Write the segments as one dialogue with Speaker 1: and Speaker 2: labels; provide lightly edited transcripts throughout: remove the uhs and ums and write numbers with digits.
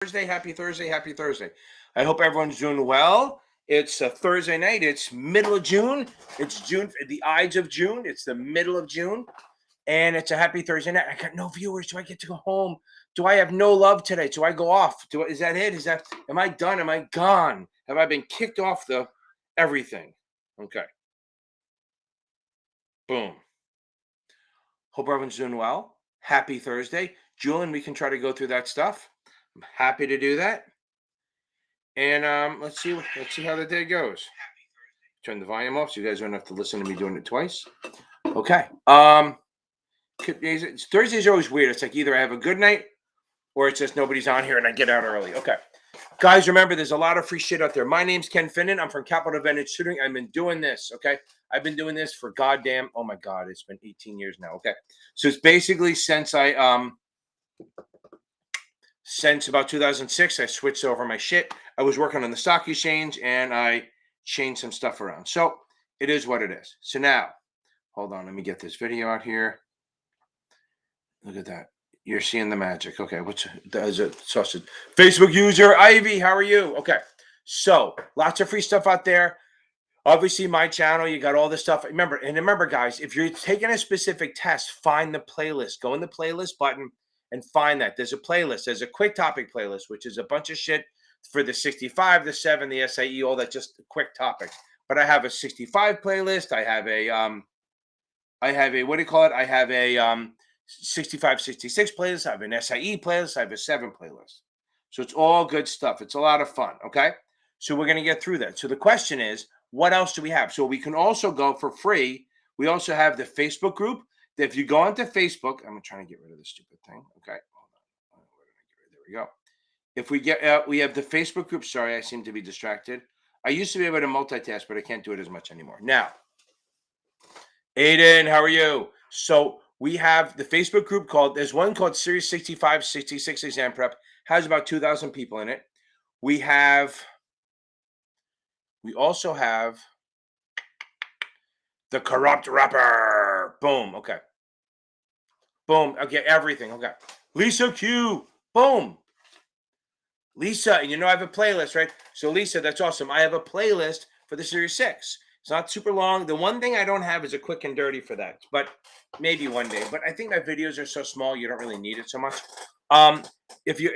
Speaker 1: Thursday. Happy Thursday. Happy Thursday. I hope everyone's doing well. It's a Thursday night. It's middle of June. It's June, the Ides of June. It's the middle of June. And it's a happy Thursday night. I got no viewers. Do I get to go home? Do I have no love today? Do I go off? Is that it? Am I done? Am I gone? Have I been kicked off the everything? Okay. Boom. Hope everyone's doing well. Happy Thursday. Julian, we can try to go through that stuff. I'm happy to do that. And let's see how the day goes. Turn the volume off so you guys don't have to listen to me doing it twice. Okay. Thursdays are always weird. It's like either I have a good night or it's just nobody's on here and I get out early. Okay. Guys, remember, there's a lot of free shit out there. My name's Ken Finnan. I'm from Advantage Tutoring. I've been doing this, okay? I've been doing this for oh my God, it's been 18 years now, okay? So it's basically since about 2006, I switched over my shit. I was working on the stock exchange and I changed some stuff around. So it is what it is. So now, hold on, let me get this video out here. Look at that. You're seeing the magic. Okay, is it sausage? Facebook user Ivy, how are you? Okay, so lots of free stuff out there. Obviously, my channel, you got all this stuff. Remember, guys, if you're taking a specific test, find the playlist. Go in the playlist button and find that. There's a playlist. There's a quick topic playlist, which is a bunch of shit for the 65, the 7, the SIE, all that, just quick topics. But I have a 65 playlist. I have a what do you call it? I have a 65, 66 playlist. I have an SIE playlist. I have a 7 playlist. So it's all good stuff. It's a lot of fun. Okay. So we're going to get through that. So the question is, what else do we have? So we can also go for free. We also have the Facebook group. If you go onto Facebook, I'm trying to get rid of this stupid thing. Okay. Hold on. There we go. If we have the Facebook group. Sorry, I seem to be distracted. I used to be able to multitask, but I can't do it as much anymore. Now, Aiden, how are you? So we have the Facebook group there's one called Series 65, 66 Exam Prep, has about 2,000 people in it. We also have the Corrupt Rapper. Boom. Okay. Boom. Okay. Everything. Okay. Lisa Q. Boom. Lisa, and I have a playlist, right? So Lisa, that's awesome. I have a playlist for the Series 6. It's not super long. The one thing I don't have is a quick and dirty for that, but maybe one day. But I think my videos are so small, you don't really need it so much. If you're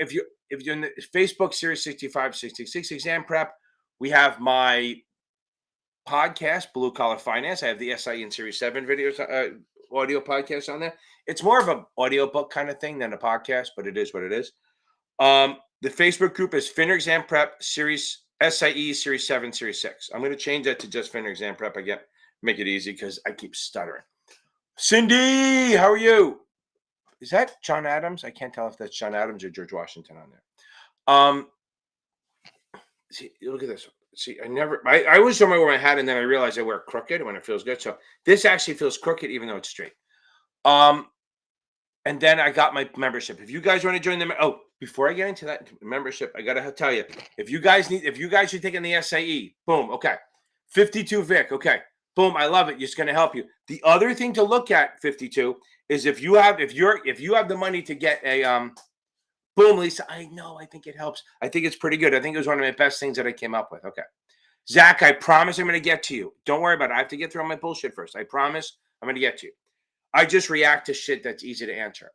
Speaker 1: in the Facebook Series 65, 66 Exam Prep, we have my podcast, Blue Collar Finance. I have the SIE and Series 7 videos, audio podcast on there. It's more of an audiobook kind of thing than a podcast, but it is what it is. The Facebook group is FINRA Exam Prep Series SIE Series 7, Series 6. I'm going to change that to just FINRA Exam Prep again. Make it easy because I keep stuttering. Cindy, how are you? Is that John Adams? I can't tell if that's John Adams or George Washington on there. See, look at this. See, I always wear my hat and then I realize I wear it crooked when it feels good. So this actually feels crooked even though it's straight. And then I got my membership. If you guys want to join before I get into that membership, I got to tell you, if you guys are taking the SIE, boom. Okay. 52 Vic. Okay. Boom. I love it. It's going to help you. The other thing to look at 52 is if you have the money to get a, boom, Lisa, I know, I think it helps. I think it's pretty good. I think it was one of my best things that I came up with. Okay. Zach, I promise I'm going to get to you. Don't worry about it. I have to get through all my bullshit first. I promise I'm going to get to you. I just react to shit that's easy to answer.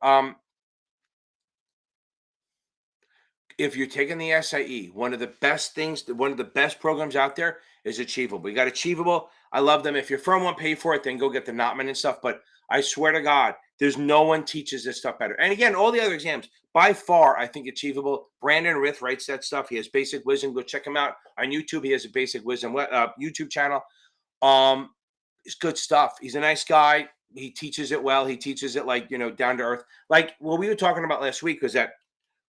Speaker 1: If you're taking the SIE, one of the best programs out there is Achievable. You got Achievable. I love them. If your firm won't pay for it, then go get the Notman and stuff. But I swear to God, there's no one teaches this stuff better. And again, all the other exams, by far, I think Achievable. Brandon Rith writes that stuff. He has Basic Wisdom. Go check him out on YouTube. He has a Basic Wisdom YouTube channel. It's good stuff. He's a nice guy. He teaches it well. He teaches it down to earth. Like what we were talking about last week was that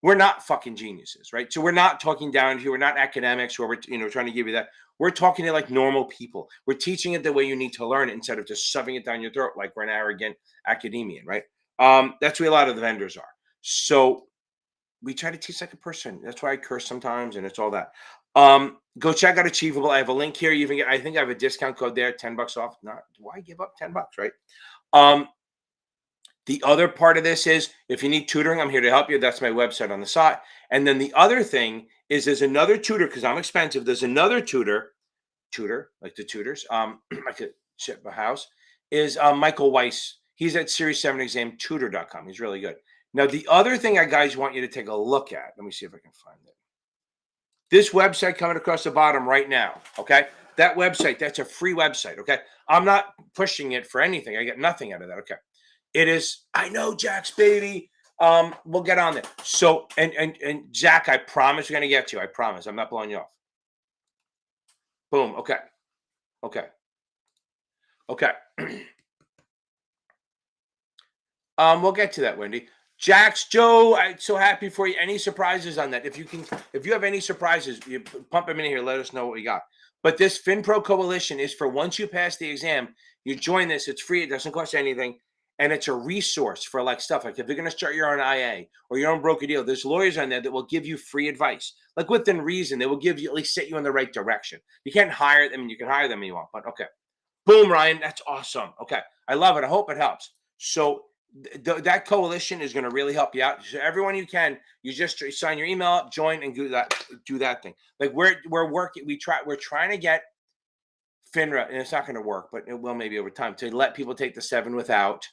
Speaker 1: we're not fucking geniuses, right? So we're not talking down to you. We're not academics where we're trying to give you that. We're talking to like normal people. We're teaching it the way you need to learn it instead of just shoving it down your throat like we're an arrogant academician, right? That's where a lot of the vendors are. So we try to teach like a person. That's why I curse sometimes and it's all that. Go check out Achievable. I have a link here. You even get, I think I have a discount code there, $10 off. Not why give up $10, right? The other part of this is if you need tutoring, I'm here to help you. That's my website on the site. And then the other thing is there's another tutor, because I'm expensive. There's another tutor, like the tutors, like a ship a house, is Michael Weiss. He's at Series 7 exam tutor.com. He's really good. Now, the other thing I guys want you to take a look at, let me see if I can find it. This website coming across the bottom right now, okay? That website, that's a free website, okay? I'm not pushing it for anything. I get nothing out of that, okay? It is, I know, Jack's baby. We'll get on there. So, and Jack, I promise we're gonna get you. I promise. I'm not blowing you off. Boom. Okay. Okay. Okay. We'll get to that, Wendy. Jax, Joe, I'm so happy for you. Any surprises on that? If you have any surprises, you pump them in here. Let us know what we got. But this FinPro Coalition is for once you pass the exam, you join this. It's free. It doesn't cost you anything. And it's a resource for like stuff like if you're going to start your own IA or your own broker deal, there's lawyers on there that will give you free advice. Like within reason, they will give you at least set you in the right direction. You can't hire them. You can hire them if you want, but okay. Boom, Ryan. That's awesome. Okay. I love it. I hope it helps. So that coalition is going to really help you out. So everyone you can, you just sign your email up, join, and do that thing. Like we're working. We're trying to get FINRA, and it's not going to work, but it will maybe over time to let people take the 7 without.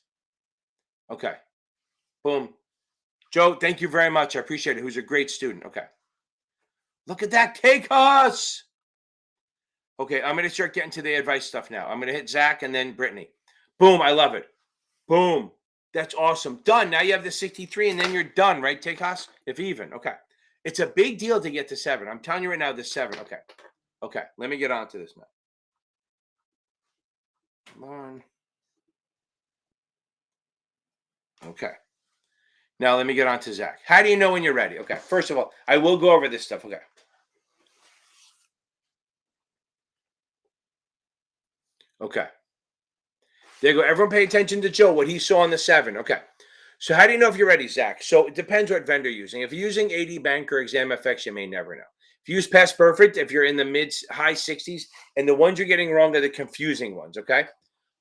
Speaker 1: Okay. Boom. Joe, thank you very much. I appreciate it. Who's a great student. Okay. Look at that. Take us. Okay. I'm going to start getting to the advice stuff now. I'm going to hit Zach and then Brittany. Boom. I love it. Boom. That's awesome. Done. Now you have the 63 and then you're done, right, Tejas? If even. Okay. It's a big deal to get to 7. I'm telling you right now, the 7. Okay. Okay. Let me get on to this now. Come on. Okay. Now let me get on to Zach. How do you know when you're ready? Okay. First of all, I will go over this stuff. Okay. Okay. There you go. Everyone pay attention to Joe, what he saw on the 7. Okay. So how do you know if you're ready, Zach? So it depends what vendor you're using. If you're using AD Bank or ExamFX, you may never know. If you use Past Perfect, if you're in the high 60s, and the ones you're getting wrong are the confusing ones, okay?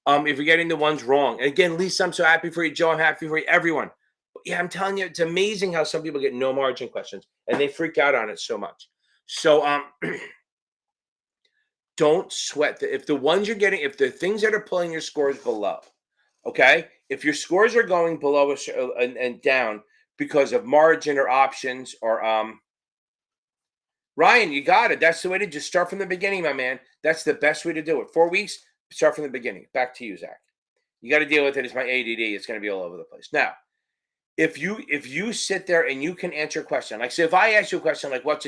Speaker 1: If you're getting the ones wrong. And again, Lisa, I'm so happy for you. Joe, I'm happy for you. Everyone. But yeah, I'm telling you, it's amazing how some people get no margin questions, and they freak out on it so much. So don't sweat if the ones you're getting, if the things that are pulling your scores below, okay, if your scores are going below and down because of margin or options or Ryan, you got it. That's the way to just start from the beginning, my man. That's the best way to do it. 4 weeks, start from the beginning. Back to you, Zach. You got to deal with it. It's my ADD. It's going to be all over the place. Now, if you sit there and you can answer a question, like say if I ask you a question like what's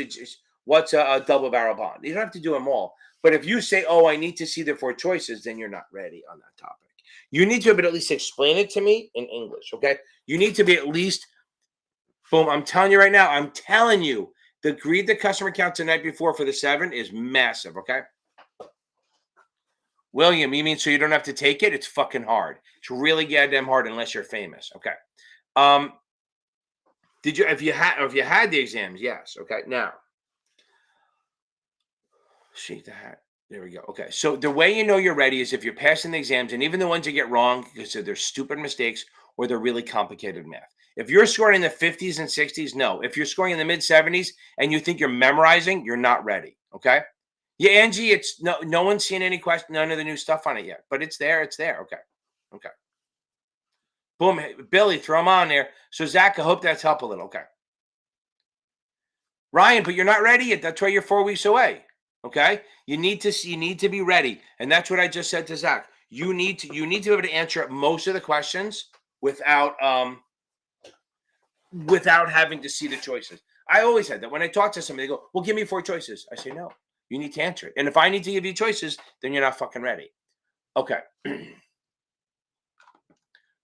Speaker 1: a double barrel bond, you don't have to do them all. But if you say, oh, I need to see the 4 choices, then you're not ready on that topic. You need to be able to at least explain it to me in English, okay? You need to be at least, boom, I'm telling you right now, I'm telling you, read the customer counts the night before for the 7 is massive, okay? William, you mean so you don't have to take it? It's fucking hard. It's really goddamn hard unless you're famous, okay? Did you, if you had the exams, yes, okay? Now, shake the hat. There we go. Okay. So the way you know you're ready is if you're passing the exams, and even the ones you get wrong because they're stupid mistakes or they're really complicated math. If you're scoring in the 50s and 60s, no. If you're scoring in the mid 70s and you think you're memorizing, you're not ready. Okay. Yeah, Angie, it's no one's seen any question, none of the new stuff on it yet, but it's there. It's there. Okay. Okay. Boom. Hey, Billy, throw them on there. So Zach, I hope that's helped a little. Okay. Ryan, but you're not ready yet. That's why you're 4 weeks away. Okay, you need to be ready, and that's what I just said to Zach. You need to be able to answer most of the questions without having to see the choices. I always had that when I talk to somebody. They go, "Well, give me 4 choices." I say, "No, you need to answer it." And if I need to give you choices, then you're not fucking ready. Okay.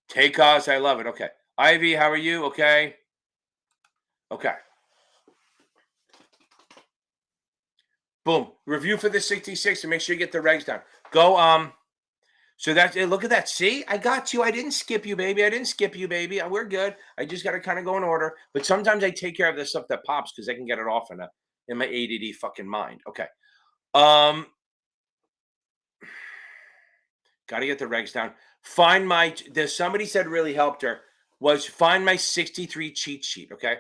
Speaker 1: Take us. I love it. Okay, Ivy, how are you? Okay. Okay. Boom. Review for the 66 and make sure you get the regs down. Go. So that's it. Look at that. See, I got you. I didn't skip you, baby. I didn't skip you, baby. We're good. I just got to kind of go in order. But sometimes I take care of the stuff that pops because I can get it off in my ADD fucking mind. Okay. Got to get the regs down. Somebody said really helped her was find my 63 cheat sheet. Okay.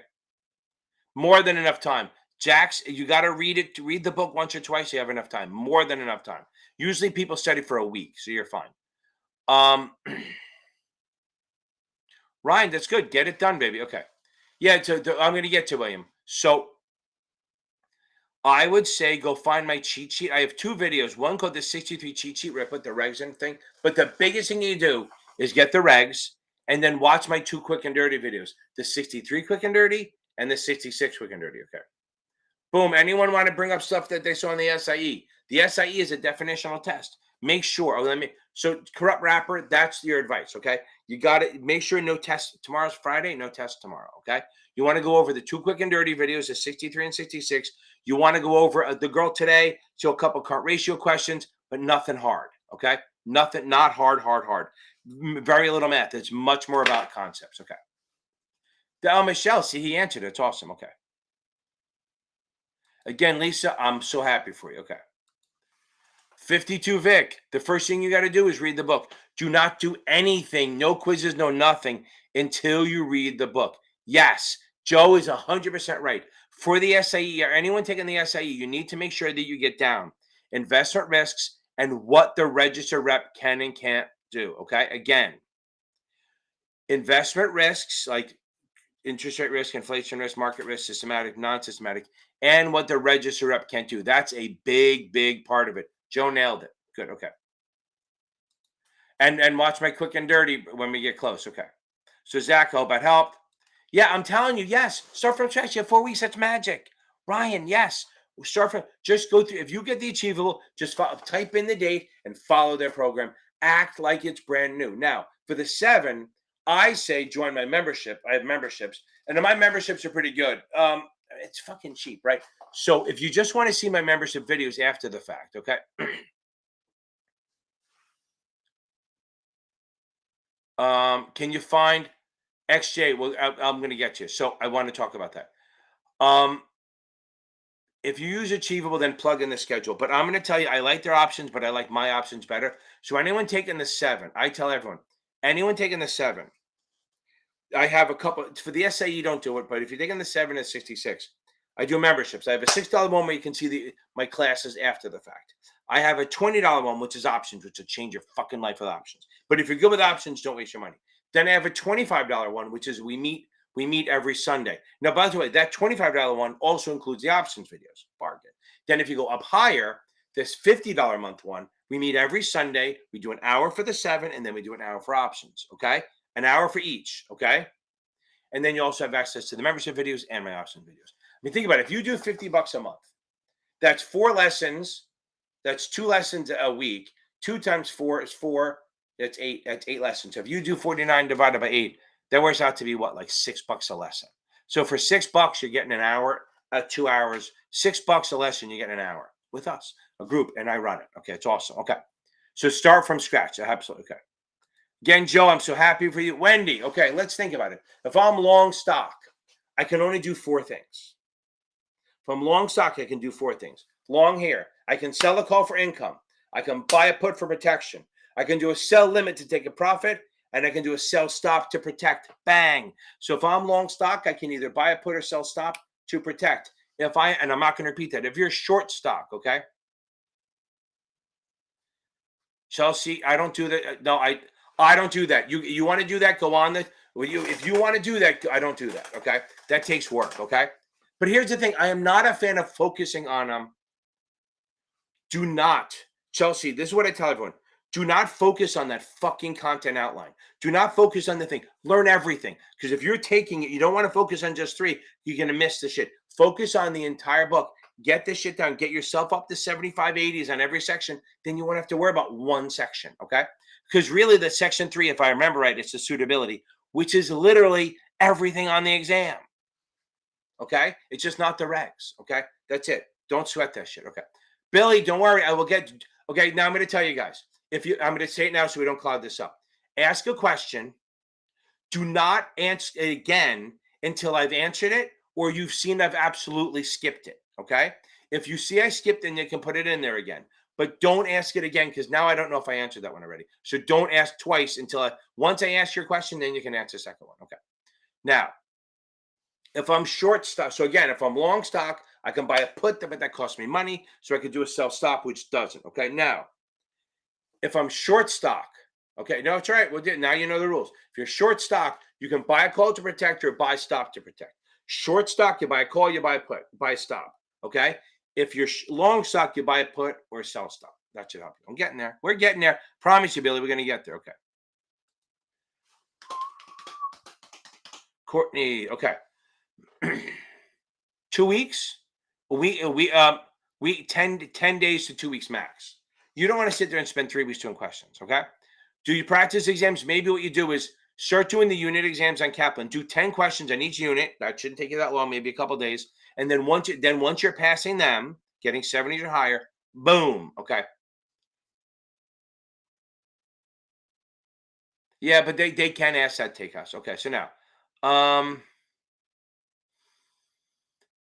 Speaker 1: More than enough time. Jax, you got to read the book once or twice. You have enough time. More than enough time. Usually people study for a week, so you're fine. Ryan, that's good. Get it done, baby. Okay. Yeah, I'm going to get to William. So I would say go find my cheat sheet. I have 2 videos. One called the 63 cheat sheet where I put the regs and thing. But the biggest thing you do is get the regs and then watch my 2 quick and dirty videos. The 63 quick and dirty and the 66 quick and dirty. Okay. Boom. Anyone want to bring up stuff that they saw in the SIE? The SIE is a definitional test. Make sure. So corrupt rapper, that's your advice. Okay. You got to make sure no test. Tomorrow's Friday, no test tomorrow. Okay. You want to go over the 2 quick and dirty videos, the 63 and 66. You want to go over the girl today, so a couple current ratio questions, but nothing hard. Okay. Nothing, not hard. Very little math. It's much more about concepts. Okay. Michelle, see, he answered. It's awesome. Okay. Again, Lisa, I'm so happy for you. Okay. 52 Vic, the first thing you got to do is read the book. Do not do anything, no quizzes, no nothing until you read the book. Yes, Joe is 100% right. For the SIE or anyone taking the SIE, you need to make sure that you get down investment risks and what the register rep can and can't do. Okay. Again, investment risks like interest rate risk, inflation risk, market risk, systematic, non-systematic, and what the register rep can't do. That's a big part of it. Joe nailed it. Good. Okay. And watch my quick and dirty when we get close. Okay. So Zach, hope that helped. Yeah, I'm telling you, yes. Start from scratch. You have 4 weeks. That's magic. Ryan, yes. Start from, just go through. If you get the achievable, just type in the date and follow their program. Act like it's brand new. Now, for the 7, I say join my membership. I have memberships, and my memberships are pretty good. It's fucking cheap, right? So if you just want to see my membership videos after the fact, okay? Can you find XJ? Well, I'm going to get you. So I want to talk about that. If you use Achievable, then plug in the schedule. But I'm going to tell you, I like their options, but I like my options better. So anyone taking the 7, I tell everyone, anyone taking the 7, I have a couple for the essay. You don't do it, but if you're taking the 7 at 66, I do memberships. I have a $6 one where you can see my classes after the fact. I have a $20 one, which is options, which will change your fucking life with options. But if you're good with options, don't waste your money. Then I have a $25 one, which is we meet every Sunday. Now, by the way, that $25 one also includes the options videos. Bargain. Then if you go up higher, this $50 a month one, we meet every Sunday. We do an hour for the 7, and then we do an hour for options. Okay. An hour for each, okay? And then you also have access to the membership videos and my option videos. I mean, think about it. If you do $50 a month, that's 4 lessons. That's 2 lessons a week. 2 times 4 is 4. That's 8. That's 8 lessons. So if you do 49 divided by 8, that works out to be what, like $6 a lesson. So for $6, you're getting an hour, 2 hours. $6 a lesson, you're getting an hour with us, a group, and I run it. Okay, it's awesome. Okay, so start from scratch. Absolutely. Okay. Again, Joe, I'm so happy for you. Wendy, okay, let's think about it. If I'm long stock, I can only do 4 things. If I'm long stock, I can do 4 things. Long here, I can sell a call for income. I can buy a put for protection. I can do a sell limit to take a profit, and I can do a sell stop to protect. Bang. So if I'm long stock, I can either buy a put or sell stop to protect. And I'm not going to repeat that. If you're short stock, okay? Chelsea, I don't do that. No, I don't do that. You want to do that? Go on if you want to do that, I don't do that. Okay, that takes work. Okay, but here's the thing: I am not a fan of focusing on them. Do not, Chelsea. This is what I tell everyone: do not focus on that fucking content outline. Do not focus on the thing. Learn everything, because if you're taking it, you don't want to focus on just 3. You're gonna miss the shit. Focus on the entire book. Get this shit down. Get yourself up to 75, 80s on every section. Then you won't have to worry about one section. Okay. Because really, the section 3, if I remember right, it's the suitability, which is literally everything on the exam. Okay. It's just not the regs. Okay. That's it. Don't sweat that shit. Okay. Billy, don't worry. I will get. Okay. Now I'm going to tell you guys. I'm going to say it now so we don't cloud this up. Ask a question. Do not answer it again until I've answered it or you've seen I've absolutely skipped it. Okay. If you see I skipped, then you can put it in there again. But don't ask it again because now I don't know if I answered that one already. So don't ask twice once I ask your question, then you can answer the second one. Okay. Now, If I'm short stock, so again, if I'm long stock, I can buy a put, but that costs me money. So I could do a sell stop, which doesn't. Okay. Now, if I'm short stock, okay, no, it's all right. Well, now you know the rules. If you're short stock, you can buy a call to protect or buy stop to protect. Short stock, you buy a call, you buy a put, buy a stop. Okay. If you're long stock, you buy a put or a sell stop. That should help you. I'm getting there. We're getting there. Promise you, Billy, we're going to get there. Okay. Courtney, okay. 2 weeks, we 10 days to 2 weeks max. You don't want to sit there and spend 3 weeks doing questions, okay? Do you practice exams? Maybe what you do is start doing the unit exams on Kaplan. Do 10 questions on each unit. That shouldn't take you that long, maybe a couple days. And then once you're passing them, getting 70s or higher, boom, okay. Yeah, but they can ask that take us. Okay, so now,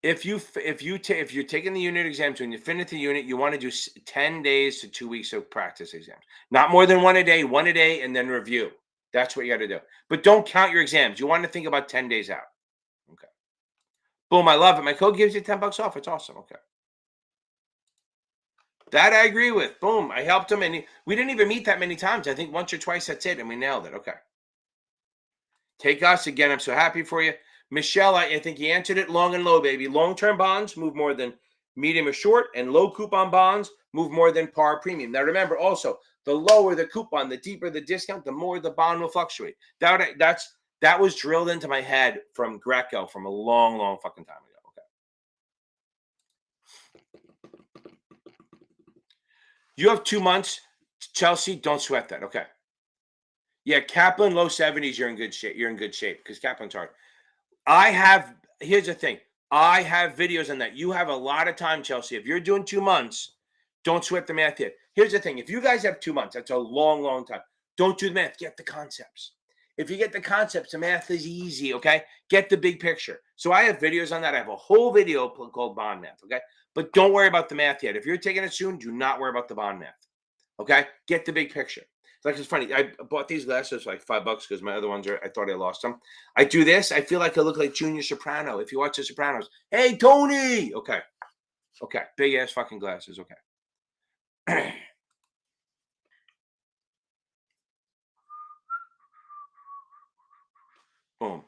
Speaker 1: if you're taking the unit exams when you finish the unit, you want to do 10 days to 2 weeks of practice exams. Not more than one a day, and then review. That's what you got to do. But don't count your exams. You want to think about 10 days out. Okay. Boom, I love it. My code gives you $10 off. It's awesome. Okay. That I agree with. Boom. I helped him, and we didn't even meet that many times. I think once or twice, that's it, and we nailed it. Okay. Take us again. I'm so happy for you. Michelle, I think you answered it. Long and low, baby. Long-term bonds move more than medium or short, and low coupon bonds move more than par premium. Now, remember also, the lower the coupon, the deeper the discount, the more the bond will fluctuate. That was drilled into my head from Greco from a long, long fucking time ago. Okay. You have 2 months, Chelsea. Don't sweat that. Okay. Yeah, Kaplan low 70s. You're in good shape. You're in good shape because Kaplan's hard. Here's the thing. I have videos on that. You have a lot of time, Chelsea. If you're doing 2 months, don't sweat the math yet. Here's the thing. If you guys have 2 months, that's a long, long time. Don't do the math. Get the concepts. If you get the concepts, the math is easy, okay? Get the big picture. So I have videos on that. I have a whole video called Bond Math, okay? But don't worry about the math yet. If you're taking it soon, do not worry about the bond math, okay? Get the big picture. It's funny. I bought these glasses for like $5 because my other ones I thought I lost them. I do this. I feel like I look like Junior Soprano. If you watch The Sopranos, hey, Tony. Okay. Big ass fucking glasses. Okay. Boom.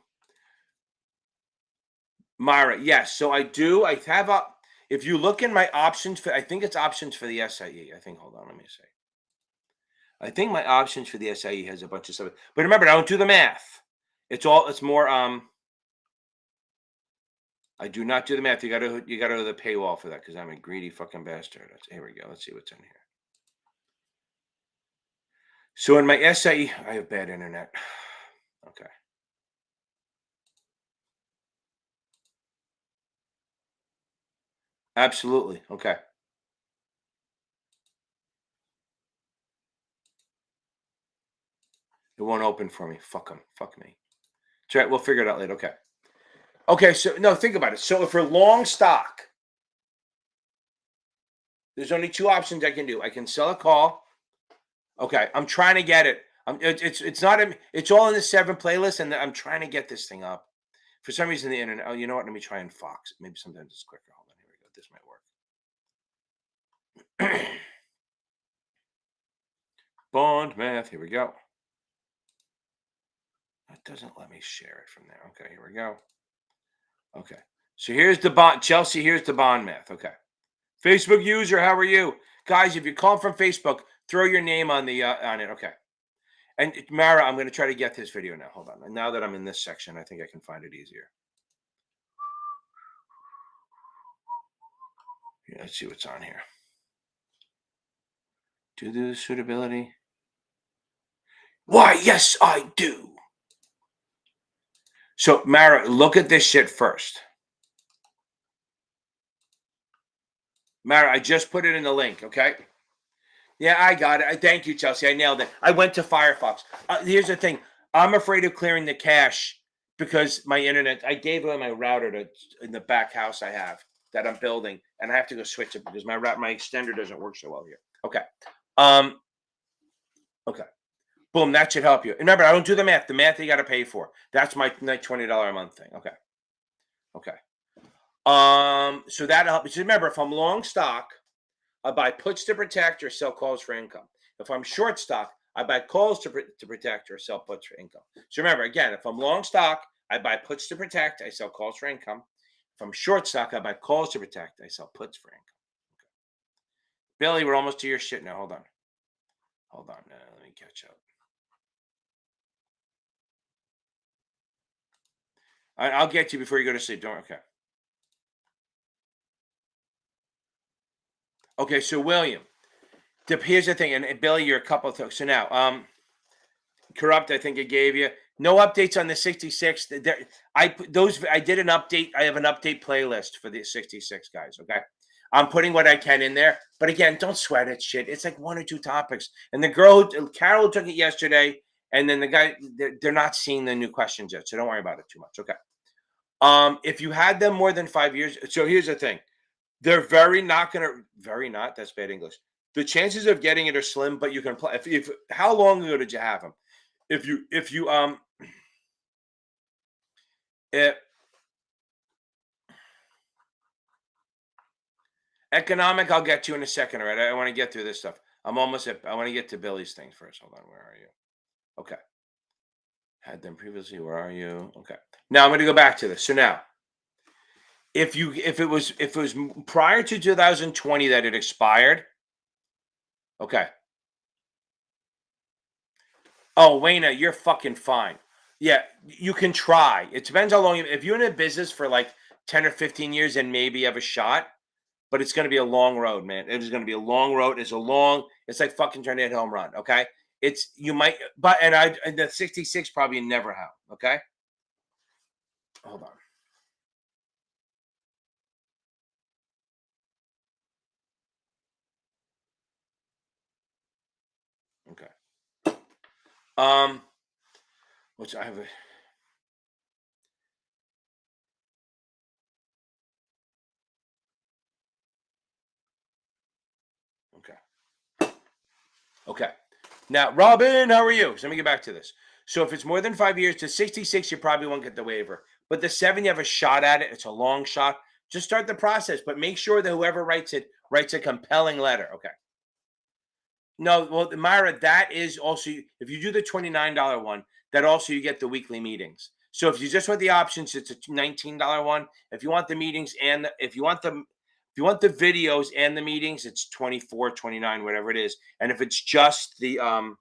Speaker 1: Myra, yes. So I do. I have if you look in my options I think it's options for the SIE. I think, hold on, let me see. I think my options for the SIE has a bunch of stuff. But remember, I don't do the math. It's more I do not do the math. You gotta go to the paywall for that because I'm a greedy fucking bastard. Here we go. Let's see what's in here. So in my SIE, I have bad internet. Okay. Absolutely. Okay. It won't open for me. Fuck them. Fuck me. That's right. We'll figure it out later. Okay. Okay. So no, think about it. So if we're long stock, there's only 2 options I can do. I can sell a call. Okay. I'm trying to get it. It's not. It's all in the 7 playlist, and I'm trying to get this thing up. For some reason, the internet. Oh, you know what? Let me try and Fox. Maybe sometimes it's quicker. Hold on. Here we go. This might work. Bond math. Here we go. It doesn't let me share it from there. Okay, here we go. Okay. So here's the bond, Chelsea. Here's the bond math. Okay. Facebook user, how are you? Guys, if you call from Facebook, throw your name on the on it. Okay. And Mara, I'm going to try to get this video now. Hold on. And now that I'm in this section, I think I can find it easier. Yeah, let's see what's on here. Do the suitability? Why, yes, I do. So, Mara, look at this shit first. Mara, I just put it in the link, okay? Yeah, I got it. Thank you, Chelsea. I nailed it. I went to Firefox. Here's the thing. I'm afraid of clearing the cache because my internet, I gave away my router in the back house I have that I'm building, and I have to go switch it because my extender doesn't work so well here. Okay. Okay. Boom, that should help you. Remember, I don't do the math. The math you got to pay for. That's my $20 a month thing. Okay. Okay. So that helps. Remember, if I'm long stock, I buy puts to protect or sell calls for income. If I'm short stock, I buy calls to protect or sell puts for income. So remember, again, if I'm long stock, I buy puts to protect, I sell calls for income. If I'm short stock, I buy calls to protect, I sell puts for income. Okay. Billy, we're almost to your shit now. Hold on. Hold on. Let me catch up. I'll get to you before you go to sleep. Don't. Okay. Okay. So William, here's the thing, and Billy, you're a couple of things. So now, corrupt. I think I gave you no updates on the 66. I did an update. I have an update playlist for the 66 guys. Okay, I'm putting what I can in there. But again, don't sweat it. Shit, it's like one or two topics. And the girl, Carol, took it yesterday, and then the guy, they're not seeing the new questions yet, so don't worry about it too much. Okay. If you had them more than 5 years, so here's the thing. They're very not, that's bad English. The chances of getting it are slim, but you can apply. If how long ago did you have them? If you eh, economic, I'll get to in a second. All right, I want to get through this stuff. I want to get to Billy's thing first. Hold on, where are you? Okay, had them previously. Where are you? Okay, now I'm going to go back to this. So now, if it was prior to 2020 that it expired. Okay. Oh, Wayna, you're fucking fine. Yeah, you can try. It depends how long if you're in a business for like 10 or 15 years, and maybe you have a shot, but it's going to be a long road, man. It is going to be a long road. It's like fucking trying to hit home run. Okay. You might, and the 66 probably never have. Okay. Hold on. Okay. Which I have okay. Okay. Now, Robin, how are you? So let me get back to this. So if it's more than 5 years to 66, you probably won't get the waiver. But the 7, you have a shot at it. It's a long shot. Just start the process, but make sure that whoever writes it writes a compelling letter. Okay. No, well, Myra, that is also if you do the $29 one, that also you get the weekly meetings. So if you just want the options, it's a $19 one. If you want the meetings and if you want the videos and the meetings, it's 24, 29, whatever it is. And if it's just the option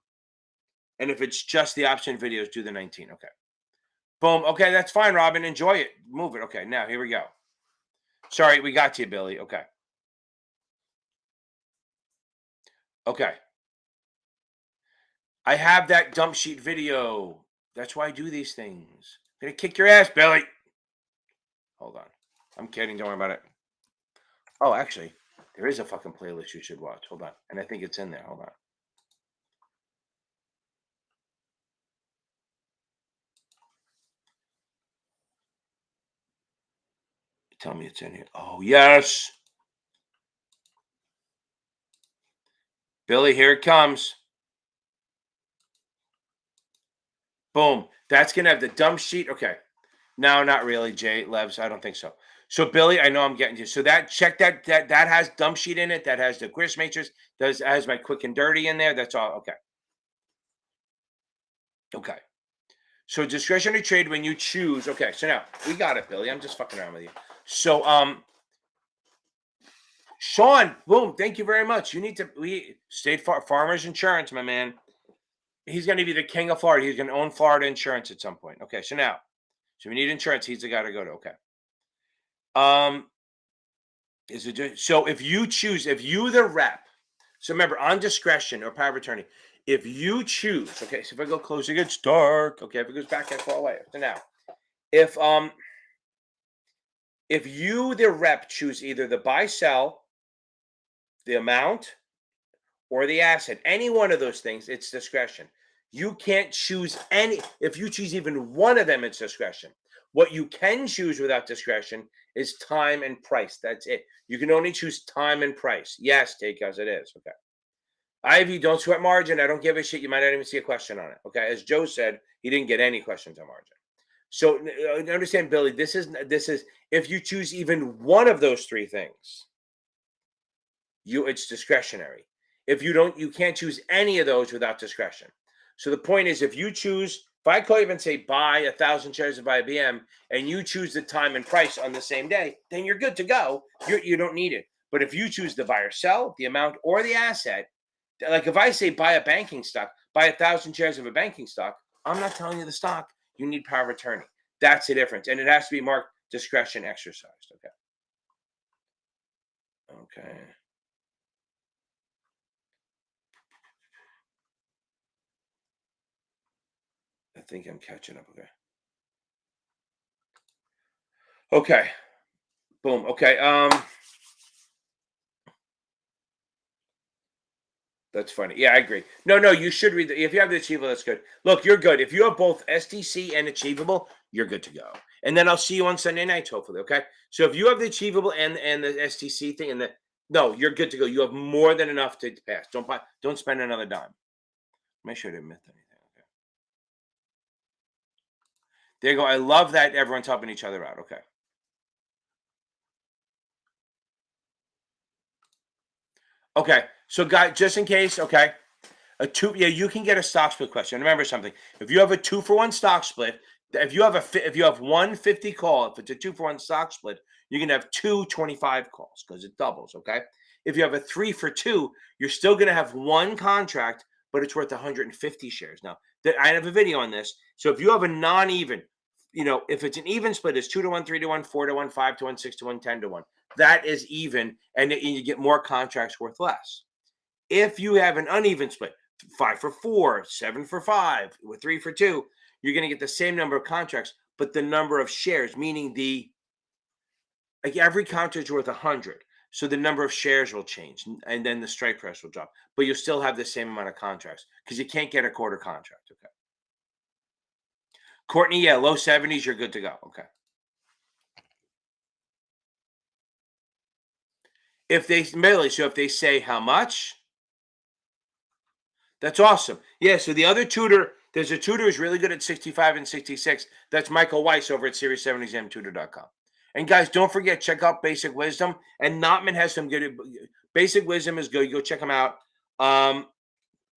Speaker 1: videos, do the 19. Okay. Boom. Okay, that's fine, Robin. Enjoy it. Move it. Okay, now here we go. Sorry, we got to you, Billy. Okay. Okay. I have that dump sheet video. That's why I do these things. I'm gonna kick your ass, Billy. Hold on. I'm kidding. Don't worry about it. Oh, actually, there is a fucking playlist you should watch. Hold on. And I think it's in there. Hold on. Tell me it's in here. Oh, yes. Billy, here it comes. Boom. That's gonna have the dump sheet. Okay. No, not really, Jay Levs. I don't think so. So Billy, I know I'm getting to. So that has dump sheet in it. That has the quiz matrix. That has my quick and dirty in there. That's all. Okay. Okay. So discretionary trade when you choose. Okay. So now we got it, Billy. I'm just fucking around with you. So Sean, boom. Thank you very much. You need to Farmers Insurance, my man. He's going to be the king of Florida. He's going to own Florida insurance at some point. Okay. So we need insurance. He's the guy to go to. Okay. Um, so if you the rep, so remember on discretion or power of attorney, if you choose, okay, so if I go close, it gets dark. Okay, if it goes back, I fall away. So now, if if you the rep choose either the buy sell, the amount, or the asset, any one of those things, it's discretion. You can't choose any. If you choose even one of them, it's discretion. What you can choose without discretion is time and price. That's it. You can only choose time and price. Yes, take as it is. Okay. Ivy, don't sweat margin. I don't give a shit. You might not even see a question on it. Okay. As Joe said, he didn't get any questions on margin. So understand, Billy, this is if you choose even one of those three things, it's discretionary. If you don't, you can't choose any of those without discretion. So the point is, if you choose, if I call you and say buy 1,000 shares of IBM, and you choose the time and price on the same day, then you're good to go. You don't need it. But if you choose to buy or sell, the amount or the asset, like if I say buy a banking stock, buy 1,000 shares of a banking stock, I'm not telling you the stock. You need power of attorney. That's the difference, and it has to be marked discretion exercised. Okay. Okay. I think I'm catching up. Okay. Okay. Boom. Okay. That's funny. Yeah, I agree. No, you should read if you have the achievable, that's good. Look, you're good. If you have both STC and achievable, you're good to go. And then I'll see you on Sunday nights, hopefully. Okay. So if you have the achievable and the STC thing and the no, you're good to go. You have more than enough to pass. Don't spend another dime. Make sure I didn't miss anything. Okay. There you go. I love that everyone's helping each other out. Okay. Okay. So guys, just in case, okay. A two, yeah, you can get a stock split question. Remember something: if you have a 2-for-1 stock split, if you have 150 call, if it's a 2-for-1 stock split, you can have 225 calls because it doubles. Okay. If you have a 3-for-2, you're still going to have one contract, but it's worth 150 shares. Now, I have a video on this. So if you have a non-even, if it's an even split, it's 2-to-1, 3-to-1, 4-to-1, 5-to-1, 6-to-1, 10-to-1. That is even, and you get more contracts worth less. If you have an uneven split, 5-for-4, 7-for-5, with 3-for-2, you're going to get the same number of contracts, but the number of shares, meaning like every contract is worth 100. So the number of shares will change, and then the strike price will drop, but you'll still have the same amount of contracts because you can't get a quarter contract. Okay. Courtney, yeah, low 70s, you're good to go. Okay. If they say how much, that's awesome. Yeah. So the other tutor, there's a tutor who's really good at 65 and 66. That's Michael Weiss over at Series7examtutor.com. And guys, don't forget, check out Basic Wisdom. And Notman has some good. Basic Wisdom is good. Go check him out. And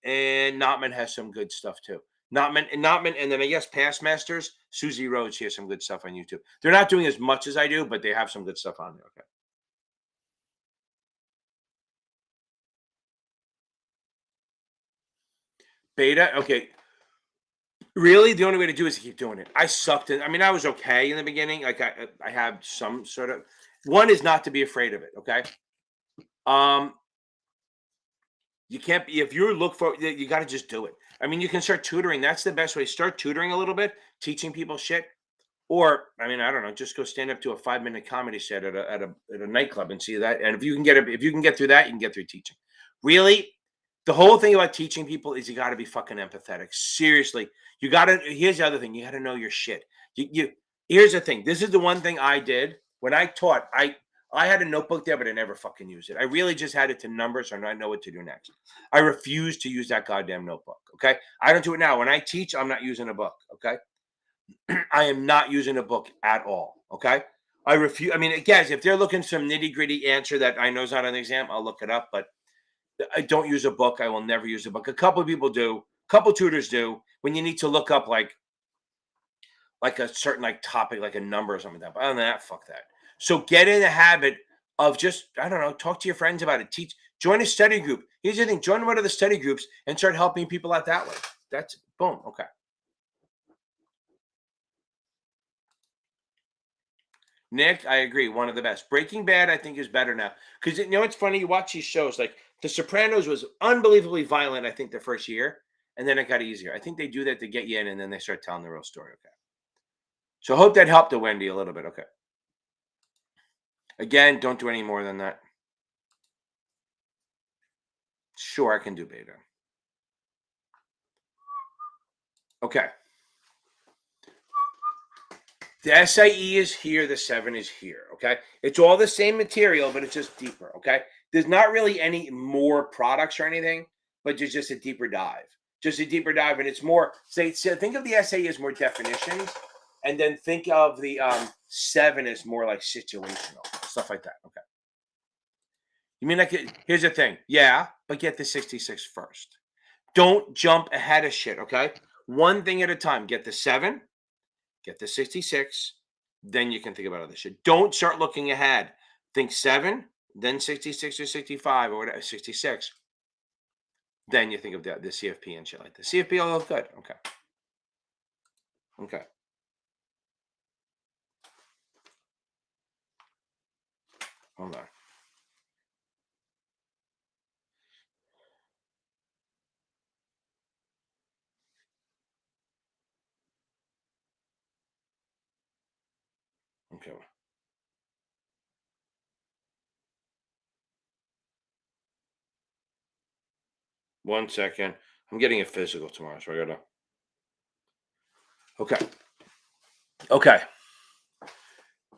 Speaker 1: Notman has some good stuff too. Notman, and then I guess Past Masters, Susie Rhodes, she has some good stuff on YouTube. They're not doing as much as I do, but they have some good stuff on there. Okay. Beta, okay. Really, the only way to do it is to keep doing it. I sucked in. I mean, I was okay in the beginning. Like I have some sort of. One is not to be afraid of it. Okay. Um, you can't be if you look for. You got to just do it. I mean, you can start tutoring. That's the best way. Start tutoring a little bit, teaching people shit. Or I mean, I don't know. Just go stand up to a 5-minute comedy set at a nightclub and see that. And if you can get through that, you can get through teaching. Really, the whole thing about teaching people is you got to be fucking empathetic. Seriously, you got to. Here's the other thing: you got to know your shit. You. Here's the thing. This is the one thing I did when I taught. I had a notebook there, but I never fucking used it. I really just had it to numbers, so I know what to do next. I refuse to use that goddamn notebook. Okay, I don't do it now. When I teach, I'm not using a book. Okay. I am not using a book at all. Okay. I refuse. I mean, guys, if they're looking for some nitty gritty answer that I know is not on the exam, I'll look it up. But I don't use a book. I will never use a book. A couple of people do. A couple tutors do. When you need to look up like a certain like topic, like a number or something like that. But other than that, fuck that. So get in the habit of just, I don't know, talk to your friends about it. Join a study group. Here's the thing: join one of the study groups and start helping people out that way. That's boom. Okay. Nick, I agree. One of the best. Breaking Bad, I think, is better now because it's funny. You watch these shows like The Sopranos was unbelievably violent. I think the first year, and then it got easier. I think they do that to get you in, and then they start telling the real story. Okay. So I hope that helped the Wendy a little bit. Okay. Again, don't do any more than that. Sure, I can do beta. Okay. The SIE is here. The 7 is here. Okay. It's all the same material, but it's just deeper. Okay. There's not really any more products or anything, but there's just a deeper dive. Just a deeper dive. And it's more, think of the SIE as more definitions. And then think of the 7 as more like situational stuff like that. Okay. You mean here's the thing. Yeah, but get the 66 first. Don't jump ahead of shit. Okay. One thing at a time. Get the 7, get the 66, then you can think about other shit. Don't start looking ahead. Think 7, then 66 or 65 or whatever, 66. Then you think of the CFP and shit like that. CFP all look good. Okay. Okay. Hold on. Okay. 1 second. I'm getting a physical tomorrow, so I gotta. Okay. Okay.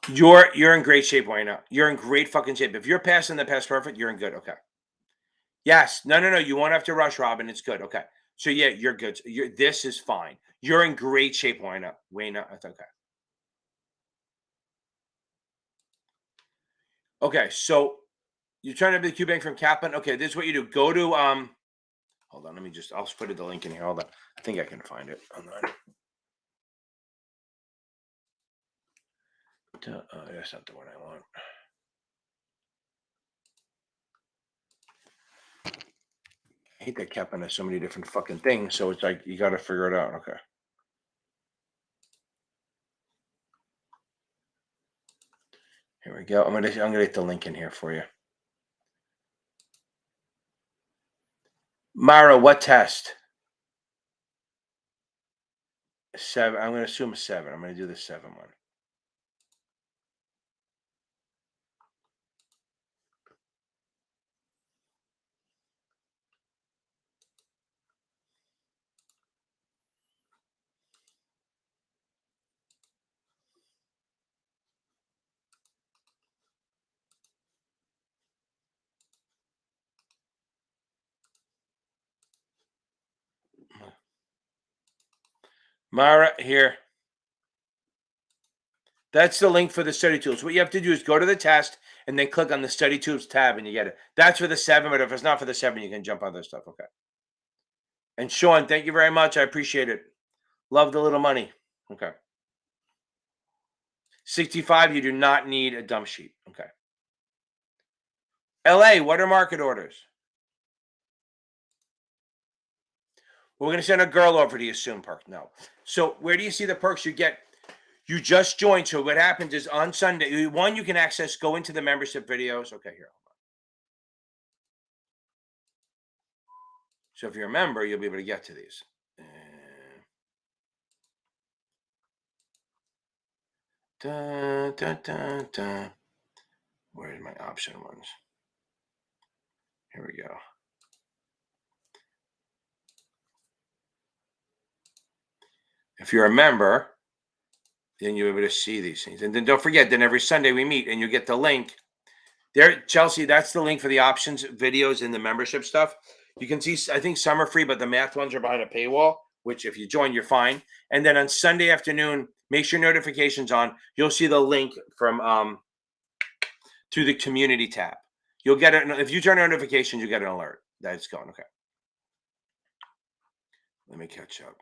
Speaker 1: You're in great shape right now. You're in great fucking shape. If you're passing the past perfect, you're in good. Okay. Yes. No, no, no. You won't have to rush, Robin. It's good. Okay. So yeah, you're good. This is fine. You're in great shape, Wayna. Wayna, that's okay. Okay, so you're trying to be the Q bank from Kaplan. Okay, this is what you do. Go to hold on, I'll put the link in here. Hold on. I think I can find it. Hold on. That's not the one I want. I hate that Kaplan has so many different fucking things, so it's like you got to figure it out. Okay. Here we go. I'm gonna get the link in here for you. Mara, what test? 7. I'm gonna assume 7. I'm gonna do the 7 one. Mara, here. That's the link for the study tools. What you have to do is go to the test and then click on the study tools tab and you get it. That's for the 7, but if it's not for the 7, you can jump on other stuff. Okay. And Sean, thank you very much. I appreciate it. Love the little money. Okay. 65, you do not need a dump sheet. Okay. LA, what are market orders? We're going to send a girl over to you soon, Perk. No. So where do you see the perks you get? You just joined. So what happens is on Sunday, one, you can access, go into the membership videos. Okay, here. So if you're a member, you'll be able to get to these. Dun, dun, dun, dun. Where are my option ones? Here we go. If you're a member, then you'll be able to see these things. And then don't forget, then every Sunday we meet and you get the link. There, Chelsea, that's the link for the options videos in the membership stuff. You can see, I think some are free, but the math ones are behind a paywall, which if you join, you're fine. And then on Sunday afternoon, make sure notifications on. You'll see the link from through the community tab. You'll get it. If you turn on notifications, you get an alert that it's going. Okay. Let me catch up.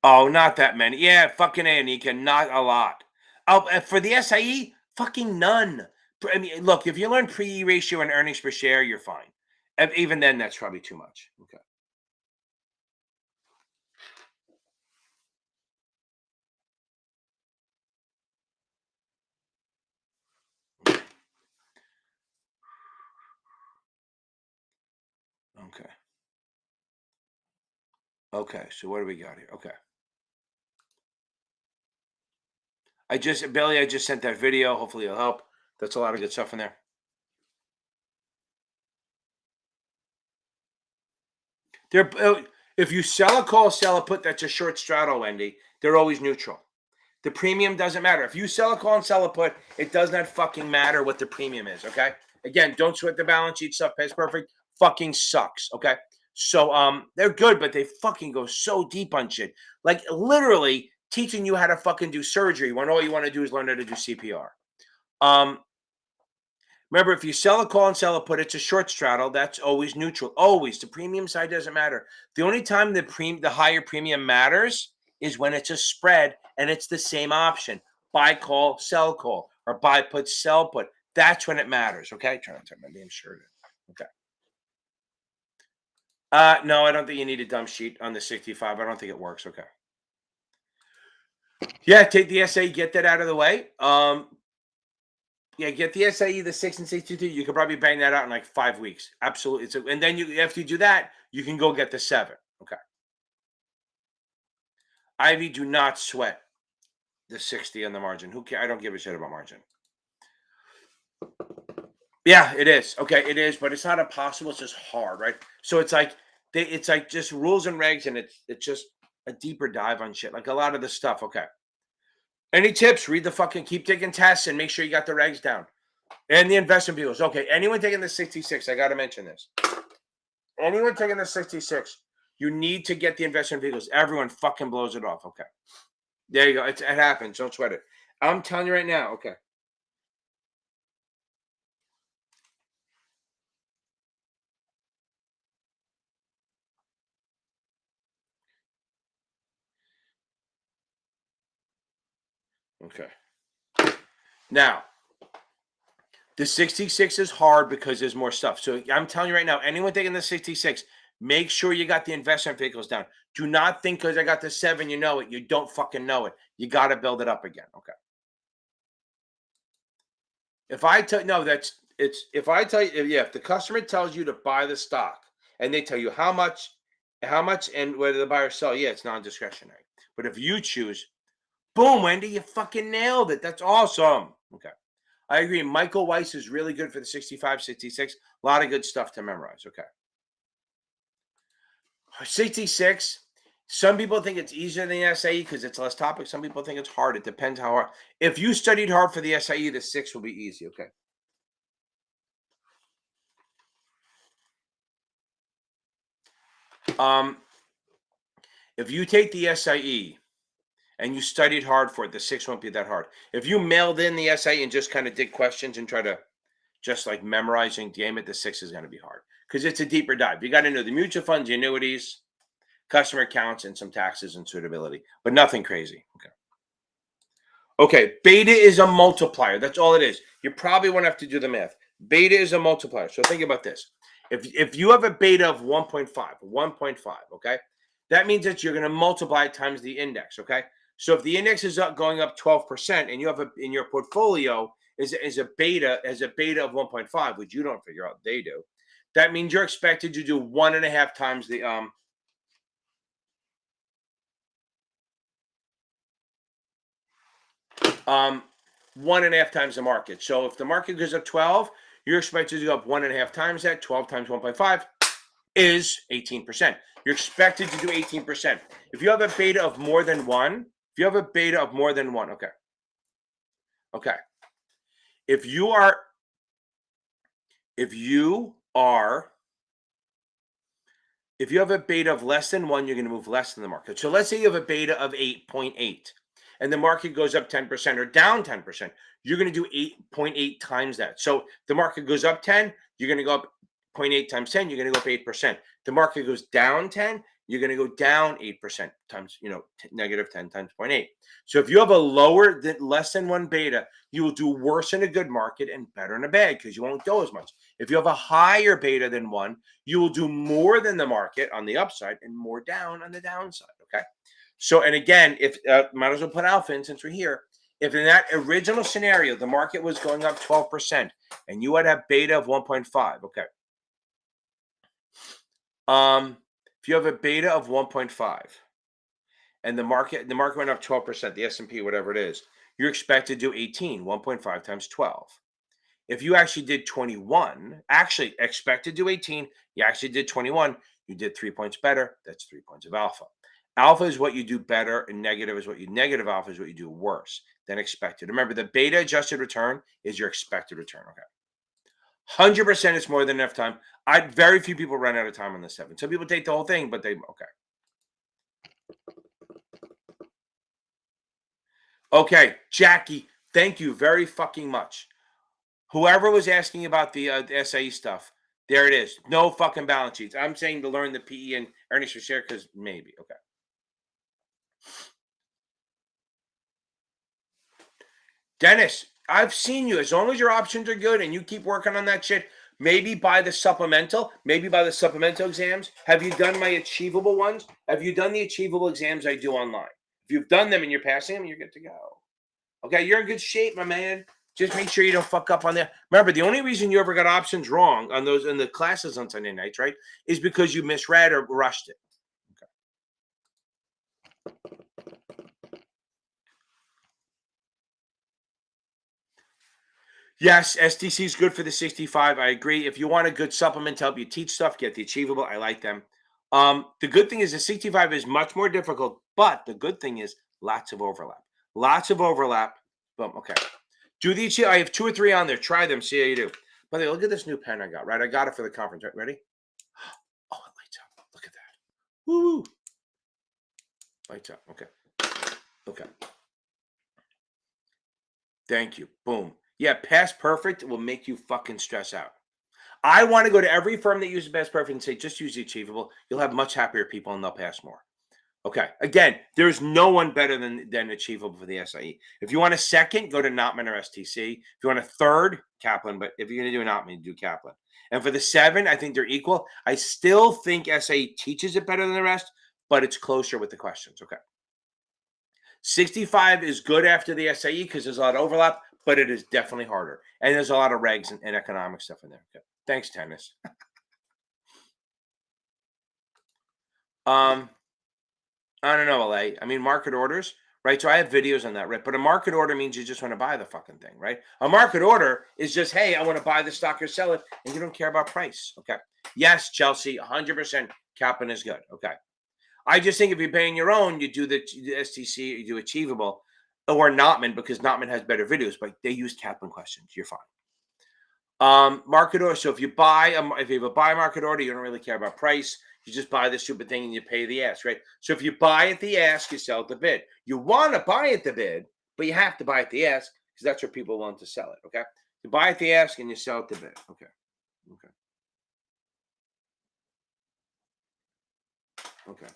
Speaker 1: Oh, not that many. Yeah, fucking A, Anika, not a lot. Oh, for the SIE, fucking none. I mean, look, if you learn PE ratio and earnings per share, you're fine. Even then, that's probably too much. Okay. Okay. Okay. So what do we got here? Okay. Billy, I just sent that video. Hopefully it'll help. That's a lot of good stuff in there. If you sell a call, sell a put, that's a short straddle, Wendy. They're always neutral. The premium doesn't matter. If you sell a call and sell a put, it does not fucking matter what the premium is, okay? Again, don't sweat the balance sheet stuff. Past perfect fucking sucks. Okay. So they're good, but they fucking go so deep on shit. Like literally teaching you how to fucking do surgery when all you want to do is learn how to do CPR. Um, Remember, if you sell a call and sell a put, it's a short straddle. That's always neutral. Always. The premium side doesn't matter. The only time the higher premium matters is when it's a spread and it's the same option. Buy call, sell call, or buy put, sell put. That's when it matters. Okay. Trying to turn my damn shirt in. Okay. No, I don't think you need a dump sheet on the 65. I don't think it works. Okay. Yeah, take the SA, get that out of the way. Yeah, get the SAE, the 6 and 62. You could probably bang that out in like 5 weeks. Absolutely. And then after you do that, you can go get the 7. Okay. Ivy, do not sweat the 60 on the margin. Who cares? I don't give a shit about margin. Yeah, it is. Okay, it is, but it's not impossible. It's just hard, right? So it's like just rules and regs, and it's just a deeper dive on shit. Like a lot of the stuff. Okay. Any tips? Read the fucking keep taking tests and make sure you got the regs down. And the investment vehicles. Okay, anyone taking the 66, I got to mention this. Anyone taking the 66, you need to get the investment vehicles. Everyone fucking blows it off. Okay. There you go. It happens. Don't sweat it. I'm telling you right now. Okay. Okay. Now, the 66 is hard because there's more stuff. So I'm telling you right now, anyone taking the 66, make sure you got the investment vehicles down. Do not think because I got the 7, you know it. You don't fucking know it. You got to build it up again. Okay. If I tell no, if I tell you, yeah, if the customer tells you to buy the stock and they tell you how much, and whether the buy or sell, yeah, it's non-discretionary. But if you choose, boom, Wendy, you fucking nailed it. That's awesome. Okay. I agree. Michael Weiss is really good for the 65, 66. A lot of good stuff to memorize. Okay. 66. Some people think it's easier than the SAE because it's less topics. Some people think it's hard. It depends how hard. If you studied hard for the SAE, the 6 will be easy. Okay. If you take the SIE and you studied hard for it, the 6 won't be that hard. If you mailed in the SIE and just kind of did questions and try to just like memorizing game it, the 6 is going to be hard because it's a deeper dive. You got to know the mutual funds, the annuities, customer accounts, and some taxes and suitability, but nothing crazy. Okay. Okay. Beta is a multiplier. That's all it is. You probably won't have to do the math. Beta is a multiplier. So think about this. If you have a beta of 1.5, okay, that means that you're going to multiply it times the index, okay? So if the index is going up 12% and you have in your portfolio is a beta of 1.5, which you don't figure out, they do. That means you're expected to do 1.5 times the 1.5 times the market. So if the market goes up 12, you're expected to go up 1.5 times that. 12 times 1.5 is 18%. You're expected to do 18%. If you have a beta of more than 1, okay. Okay. If you have a beta of less than 1, you're going to move less than the market. So let's say you have a beta of 8.8 and the market goes up 10% or down 10%. You're going to do 8.8 times that. So the market goes up 10, you're going to go up 0.8 times 10, you're going to go up 8%. The market goes down 10, you're going to go down 8% times, negative 10 times 0.8. So if you have a less than 1 beta, you will do worse in a good market and better in a bad because you won't go as much. If you have a higher beta than 1, you will do more than the market on the upside and more down on the downside. Okay. So, and again, if might as well put alpha in since we're here. If in that original scenario, the market was going up 12% and you had a beta of 1.5, okay. If you have a beta of 1.5 and the market went up 12%, the S&P, whatever it is, you're expected to do 1.5 times 12. If you actually did 21, actually expected to do 18, you actually did 21, you did 3 points better. That's 3 points of alpha. Alpha is what you do better, and negative alpha is what you do worse than expected. Remember, the beta adjusted return is your expected return. Okay. 100% it's more than enough time. Very few people run out of time on the 7. Some people take the whole thing, but they okay. Okay, Jackie, thank you very fucking much. Whoever was asking about the SAE stuff, there it is. No fucking balance sheets. I'm saying to learn the PE and earnings per share because maybe. Okay. Dennis, I've seen you. As long as your options are good and you keep working on that shit, maybe buy the supplemental, maybe buy the supplemental exams. Have you done my achievable ones? Have you done the achievable exams I do online? If you've done them and you're passing them, you're good to go. Okay, you're in good shape, my man. Just make sure you don't fuck up on there. Remember, the only reason you ever got options wrong on those in the classes on Sunday nights, right, is because you misread or rushed it. Yes, STC is good for the 65. I agree. If you want a good supplement to help you teach stuff, get the achievable. I like them. The good thing is the 65 is much more difficult, but the good thing is lots of overlap. Lots of overlap. Boom. Okay. Do the I have 2 or 3 on there. Try them. See how you do. By the way, look at this new pen I got. Right, I got it for the conference. Right, ready? Oh, it lights up. Look at that. Woo! Lights up. Okay. Okay. Thank you. Boom. Yeah, past perfect will make you fucking stress out. I want to go to every firm that uses Past Perfect and say, just use the achievable. You'll have much happier people and they'll pass more. Okay. Again, there's no one better than achievable for the SIE. If you want a second, go to Notman or STC. If you want a third, Kaplan. But if you're going to do Notman, do Kaplan. And for the 7, I think they're equal. I still think SIE teaches it better than the rest, but it's closer with the questions. Okay. 65 is good after the SIE because there's a lot of overlap, but it is definitely harder. And there's a lot of regs and economic stuff in there. Okay. Thanks, Tennis. Um, I don't know, LA. I mean, market orders, right? So I have videos on that, right? But a market order means you just want to buy the fucking thing, right? A market order is just, hey, I want to buy the stock or sell it, and you don't care about price. Okay. Yes, Chelsea, 100% Kaplan is good. Okay. I just think if you're paying your own, you do the STC, you do Achievable or Notman because Notman has better videos, but they use Kaplan questions. You're fine. Market order. So if you if you have a buy market order, you don't really care about price. You just buy the stupid thing and you pay the ask, right? So if you buy at the ask, you sell at the bid. You want to buy at the bid, but you have to buy at the ask because that's where people want to sell it. Okay. You buy at the ask and you sell at the bid. Okay. Okay. Okay.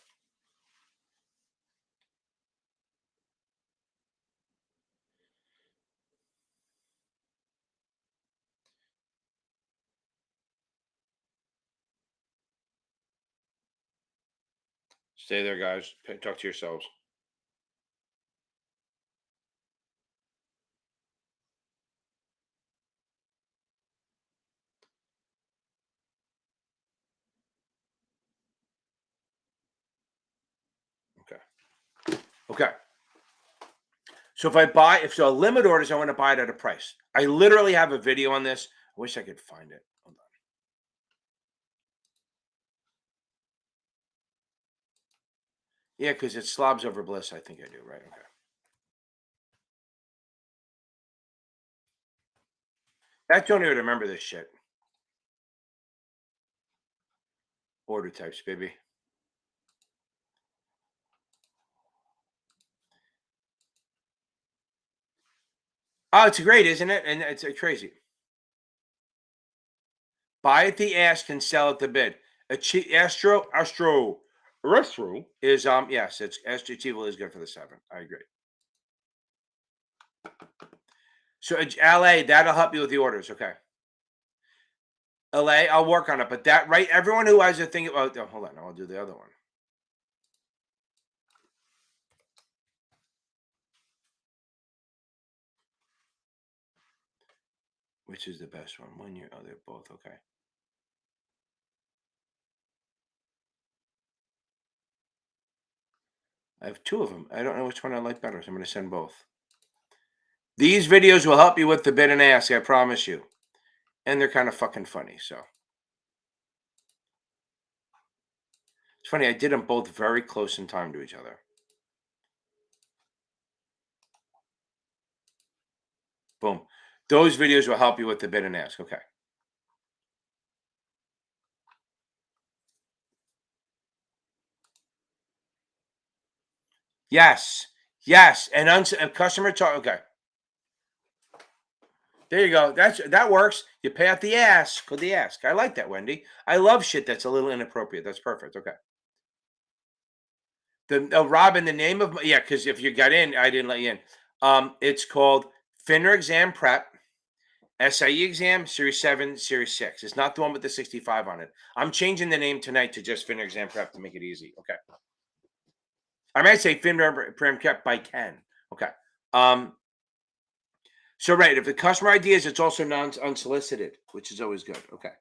Speaker 1: Stay there, guys. Talk to yourselves. Okay. Okay. So if so, limit orders, I want to buy it at a price. I literally have a video on this. I wish I could find it. Hold on. Yeah, because it's slobs over bliss. I think I do. Right. Okay. That's the only way to remember this shit. Order types, baby. Oh, it's great, isn't it? And it's crazy. Buy at the ask and sell at the bid. Astro is yes, it's achievable is good for the 7. I agree. So LA, that'll help you with the orders. Okay. LA, I'll work on it. But that right, everyone who has a thing about hold on, I'll do the other one. Which is the best one? 1 year. Oh, they're both okay. I have 2 of them. I don't know which one I like better, so I'm going to send both. These videos will help you with the bid and ask, I promise you. And they're kind of fucking funny, so. It's funny, I did them both very close in time to each other. Boom. Those videos will help you with the bid and ask. Okay. Yes. Yes. And customer talk. Okay. There you go. That works. You pay out the ass. Could the ask? I like that, Wendy. I love shit that's a little inappropriate. That's perfect. Okay. Robin, the name of yeah, because if you got in, I didn't let you in. It's called FINRA Exam Prep, SIE Exam, Series 7, Series 6. It's not the one with the 65 on it. I'm changing the name tonight to just FINRA Exam Prep to make it easy. Okay. I might say FINRA Prep by Ken. Okay. Um, so right, if the customer ID is, it's also unsolicited, which is always good. Okay.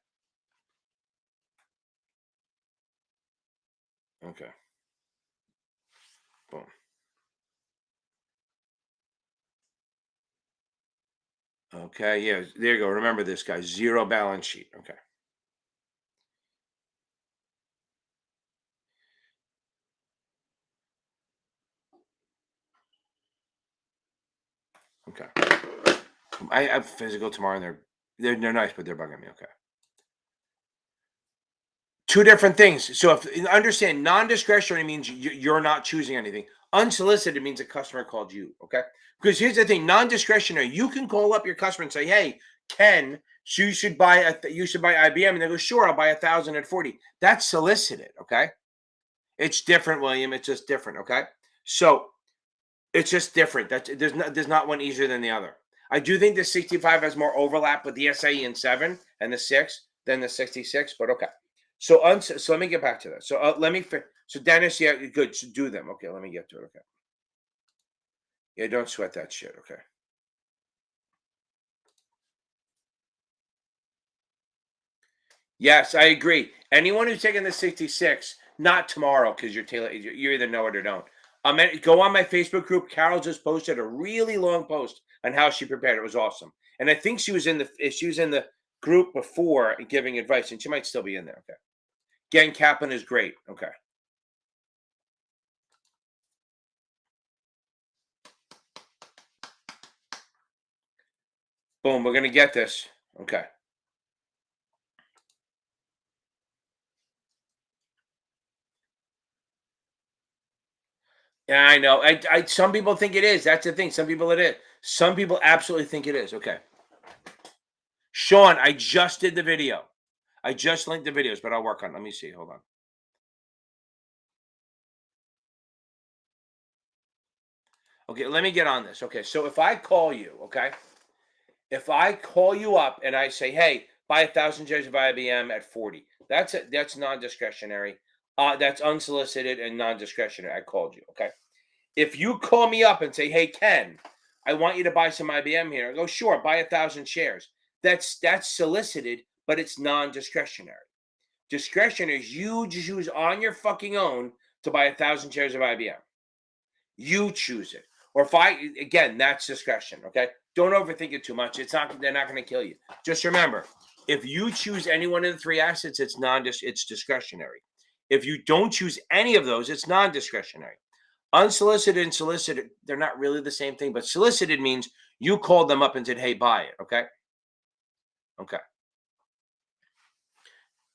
Speaker 1: Okay. Boom. Okay. Yeah. There you go. Remember this, guy. Zero balance sheet. Okay. Okay. I have physical tomorrow, and they're nice, but they're bugging me. Okay. Two different things. So if understand, non-discretionary means you're not choosing anything. Unsolicited means a customer called you. Okay. Because here's the thing: non-discretionary, you can call up your customer and say, "Hey, Ken, so you should buy IBM," and they go, "Sure, I'll buy 1,040." That's solicited. Okay. It's different, William. It's just different. Okay. So it's just different. There's not one easier than the other. I do think the 65 has more overlap with the SIE and 7 and the 6 than the 66, but okay. So let me get back to that. So so Dennis, yeah, good. So do them. Okay, let me get to it. Okay. Yeah, don't sweat that shit. Okay. Yes, I agree. Anyone who's taking the 66, not tomorrow because you either know it or don't. Go on my Facebook group. Carol just posted a really long post on how she prepared. It was awesome, and I think she was in the group before giving advice, and she might still be in there. Okay, Gang Kaplan is great. Okay, boom, we're gonna get this. Okay, yeah, I know. Some people think it is. That's the thing. Some people it is. Some people absolutely think it is. Okay, Sean, I just did the video. I just linked the videos, but I'll work on. Let me see. Hold on. Okay, let me get on this. Okay, so if I call you, okay, if I call you up and I say, "Hey, buy 1,000 shares of IBM at 40," that's non-discretionary. That's unsolicited and non-discretionary. I called you. Okay. If you call me up and say, "Hey, Ken, I want you to buy some IBM here," I go, "Sure, buy 1,000 shares." That's solicited, but it's non-discretionary. Discretionary is you choose on your fucking own to buy 1,000 shares of IBM. You choose it. Or if I again, that's discretion. Okay. Don't overthink it too much. They're not going to kill you. Just remember, if you choose any one of the three assets, it's discretionary. If you don't choose any of those, it's non-discretionary. Unsolicited and solicited, they're not really the same thing, but solicited means you called them up and said, "Hey, buy it." Okay. Okay.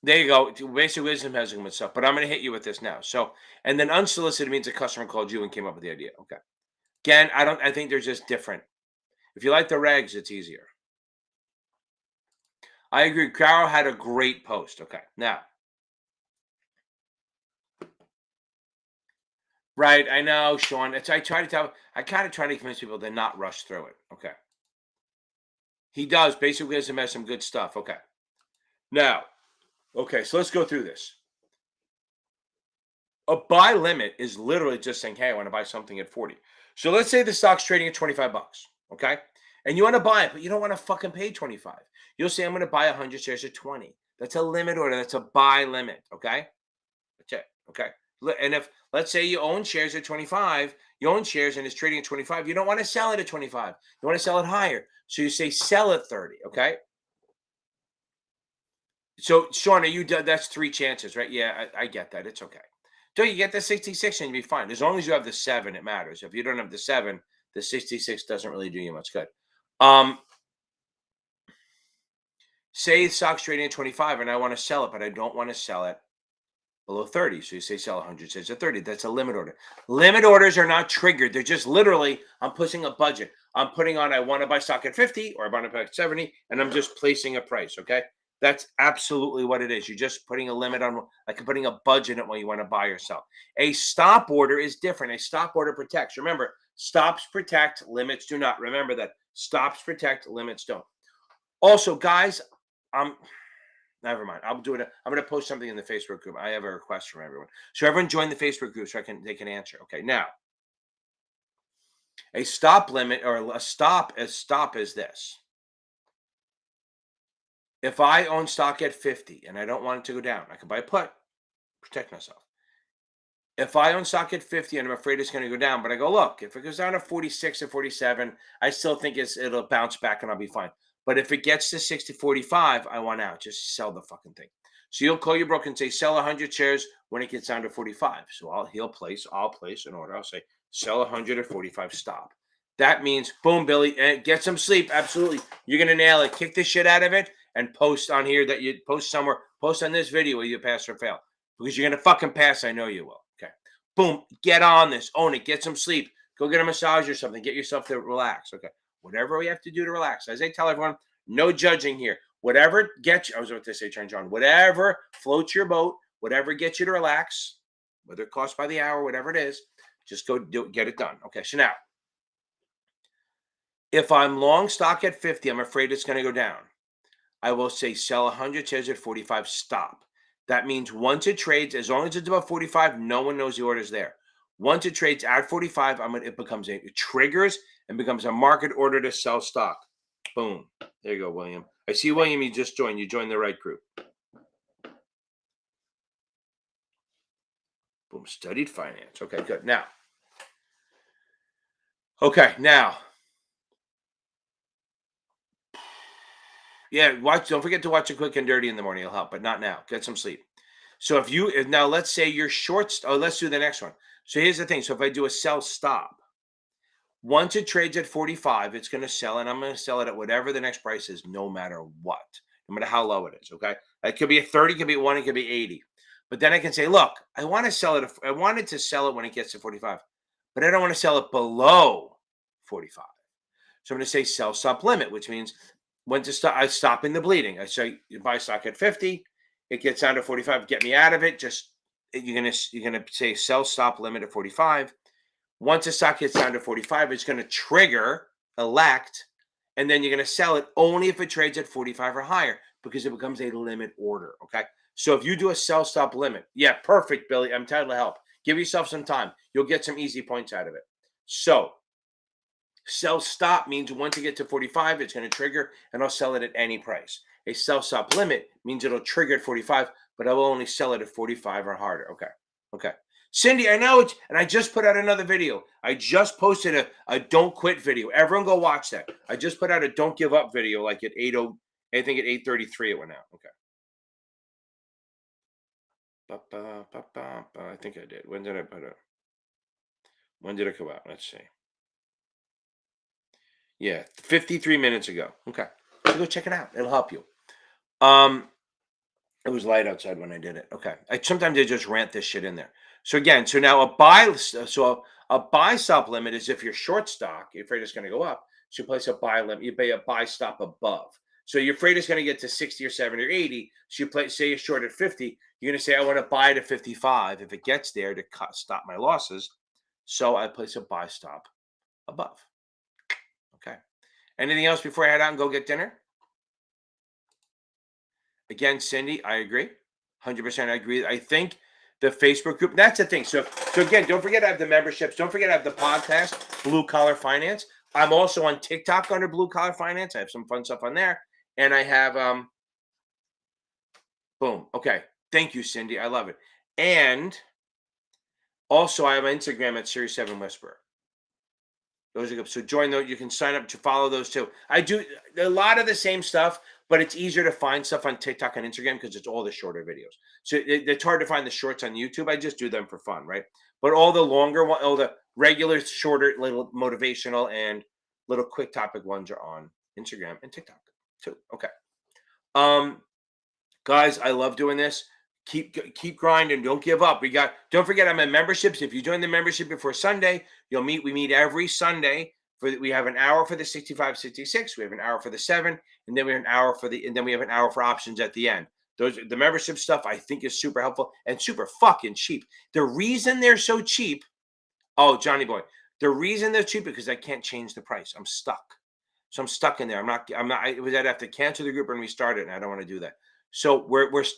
Speaker 1: There you go. Basic wisdom has some good stuff, but I'm going to hit you with this now. So, and then unsolicited means a customer called you and came up with the idea. Okay. Again, I think they're just different. If you like the regs, it's easier. I agree. Carol had a great post. Okay. Now, right. I know, Sean. I kind of try to convince people to not rush through it. Okay. He does. Basic wisdom has some good stuff. Okay. Now, okay. So let's go through this. A buy limit is literally just saying, "Hey, I want to buy something at 40." So let's say the stock's trading at 25 bucks. Okay. And you want to buy it, but you don't want to fucking pay 25. You'll say, "I'm going to buy 100 shares at 20." That's a limit order. That's a buy limit. Okay. That's it. Okay. And if let's say you own shares at 25, you own shares and it's trading at 25, you don't want to sell it at 25. You want to sell it higher. So you say sell at 30. Okay. So Sean, are you done? That's three chances, right? Yeah, I get that. It's okay. So you get the 66 and you'll be fine. As long as you have the 7, it matters. If you don't have the 7, the 66 doesn't really do you much good. Um, Say the stock's trading at 25 and I want to sell it, but I don't want to sell it below 30. So you say sell 100 shares at 30. That's a limit order. Limit orders are not triggered. They're just literally, I'm pushing a budget. I'm putting on, I want to buy stock at 50 or I want to buy at 70, and I'm just placing a price. Okay. That's absolutely what it is. You're just putting a limit on, like putting a budget on what you want to buy or sell. A stop order is different. A stop order protects. Remember, stops protect, limits do not. Remember that. Stops protect, limits don't. Also, guys, never mind. I'll do it. I'm going to post something in the Facebook group. I have a request from everyone. So everyone join the Facebook group so they can answer. Okay. Now, a stop limit or a stop is this. If I own stock at 50 and I don't want it to go down, I can buy a put, protect myself. If I own stock at 50 and I'm afraid it's going to go down, but I go, look, if it goes down to 46 or 47, I still think it'll bounce back and I'll be fine. But if it gets to 60, 45, I want out. Just sell the fucking thing. So you'll call your broker and say, sell 100 shares when it gets down to 45. So I'll place an order. I'll say, sell 100 at 45, stop. That means, boom, Billy, get some sleep. Absolutely. You're going to nail it. Kick the shit out of it and post on here that you post somewhere. Post on this video where you pass or fail. Because you're going to fucking pass. I know you will. Okay. Boom. Get on this. Own it. Get some sleep. Go get a massage or something. Get yourself to relax. Okay. Whatever we have to do to relax. As I tell everyone, no judging here. Whatever gets you, I was about to say, John, whatever floats your boat, whatever gets you to relax, whether it costs by the hour, whatever it is, just go get it done. Okay. So now, if I'm long stock at 50, I'm afraid it's going to go down. I will say sell 100 shares at 45, stop. That means once it trades, as long as it's above 45, no one knows the order's there. Once it trades at 45, it triggers and becomes a market order to sell stock. Boom. There you go, William. I see, William, you just joined. You joined the right group. Boom. Studied finance. Okay, good. Now. Yeah, don't forget to watch a Quick and Dirty in the morning. It'll help, but not now. Get some sleep. So now let's say you're short. Let's do the next one. So here's the thing. So if I do a sell stop, once it trades at 45, it's going to sell, and I'm going to sell it at whatever the next price is, no matter what, no matter how low it is. Okay, it could be a 30, it could be 1, it could be 80. But then I can say, look, I want to sell it. I wanted to sell it when it gets to 45, but I don't want to sell it below 45. So I'm going to say sell stop limit, which means when to stop. I stopping the bleeding. I say you buy stock at 50, it gets down to 45. Get me out of it. You're gonna say sell stop limit at 45. Once the stock gets down to 45, it's going to trigger elect, and then you're going to sell it only if it trades at 45 or higher because it becomes a limit order. Okay. So if you do a sell stop limit, yeah, perfect, Billy. I'm entitled to help. Give yourself some time. You'll get some easy points out of it. So sell stop means once you get to 45, it's going to trigger and I'll sell it at any price. A sell stop limit means it'll trigger at 45, but I will only sell it at 45 or harder. Okay. Okay. Cindy, I know it's, and I just put out another video. I just posted a don't quit video. Everyone go watch that. I just put out a don't give up video like at 8:00, I think at 8:33 it went out. Okay. I think I did. When did I put it? When did it come out? Let's see. Yeah, 53 minutes ago. Okay. So go check it out. It'll help you. It was light outside when I did it. Okay. Sometimes I just rant this shit in there. So again, now a buy stop limit is if you're short stock, you're afraid it's going to go up. So you place a buy limit, you pay a buy stop above. So you're afraid it's going to get to 60 or 70 or 80. So say you're short at 50, you're going to say, I want to buy it at 55 if it gets there to stop my losses. So I place a buy stop above. Okay. Anything else before I head out and go get dinner? Again, Cindy, I agree. 100% I agree. I think the Facebook group, that's the thing. So again, don't forget I have the memberships. Don't forget I have the podcast, Blue Collar Finance. I'm also on TikTok under Blue Collar Finance. I have some fun stuff on there. And I have, boom. Okay. Thank you, Cindy. I love it. And also I have Instagram at Series 7 Whisperer. Those are good. So join those. You can sign up to follow those too. I do a lot of the same stuff, but it's easier to find stuff on TikTok and Instagram because it's all the shorter videos. So it's hard to find the shorts on YouTube. I just do them for fun, right? But all the longer one, all the regular, shorter, little motivational and little quick topic ones are on Instagram and TikTok too. Okay. Guys, I love doing this. keep grinding. Don't give up. Don't forget, I'm in memberships. If you join the membership before Sunday, we meet every Sunday we have an hour for the 65, 66. We have an hour for the 7, and then we have an hour for options at the end. The membership stuff I think is super helpful and super fucking cheap. The reason they're so cheap, oh, Johnny boy, the reason they're cheap is because I can't change the price. I'm stuck. So I'm stuck in there. I'd have to cancel the group and restart it, and I don't want to do that. So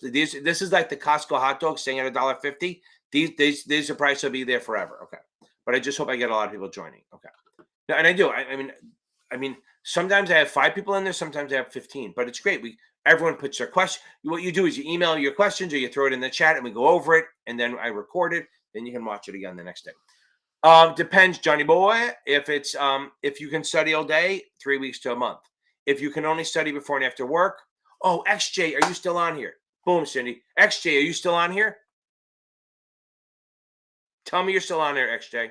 Speaker 1: this is like the Costco hot dog staying at $1.50. These the price will be there forever. Okay. But I just hope I get a lot of people joining. Okay. And I do. I mean, sometimes I have 5 people in there, sometimes I have 15, but it's great. Everyone puts their question. What you do is you email your questions or you throw it in the chat and we go over it, and then I record it, then you can watch it again the next day. Depends, Johnny boy. If you can study all day, 3 weeks to a month. If you can only study before and after work. Oh, XJ, are you still on here? Boom, Cindy. XJ, are you still on here? Tell me you're still on there, XJ.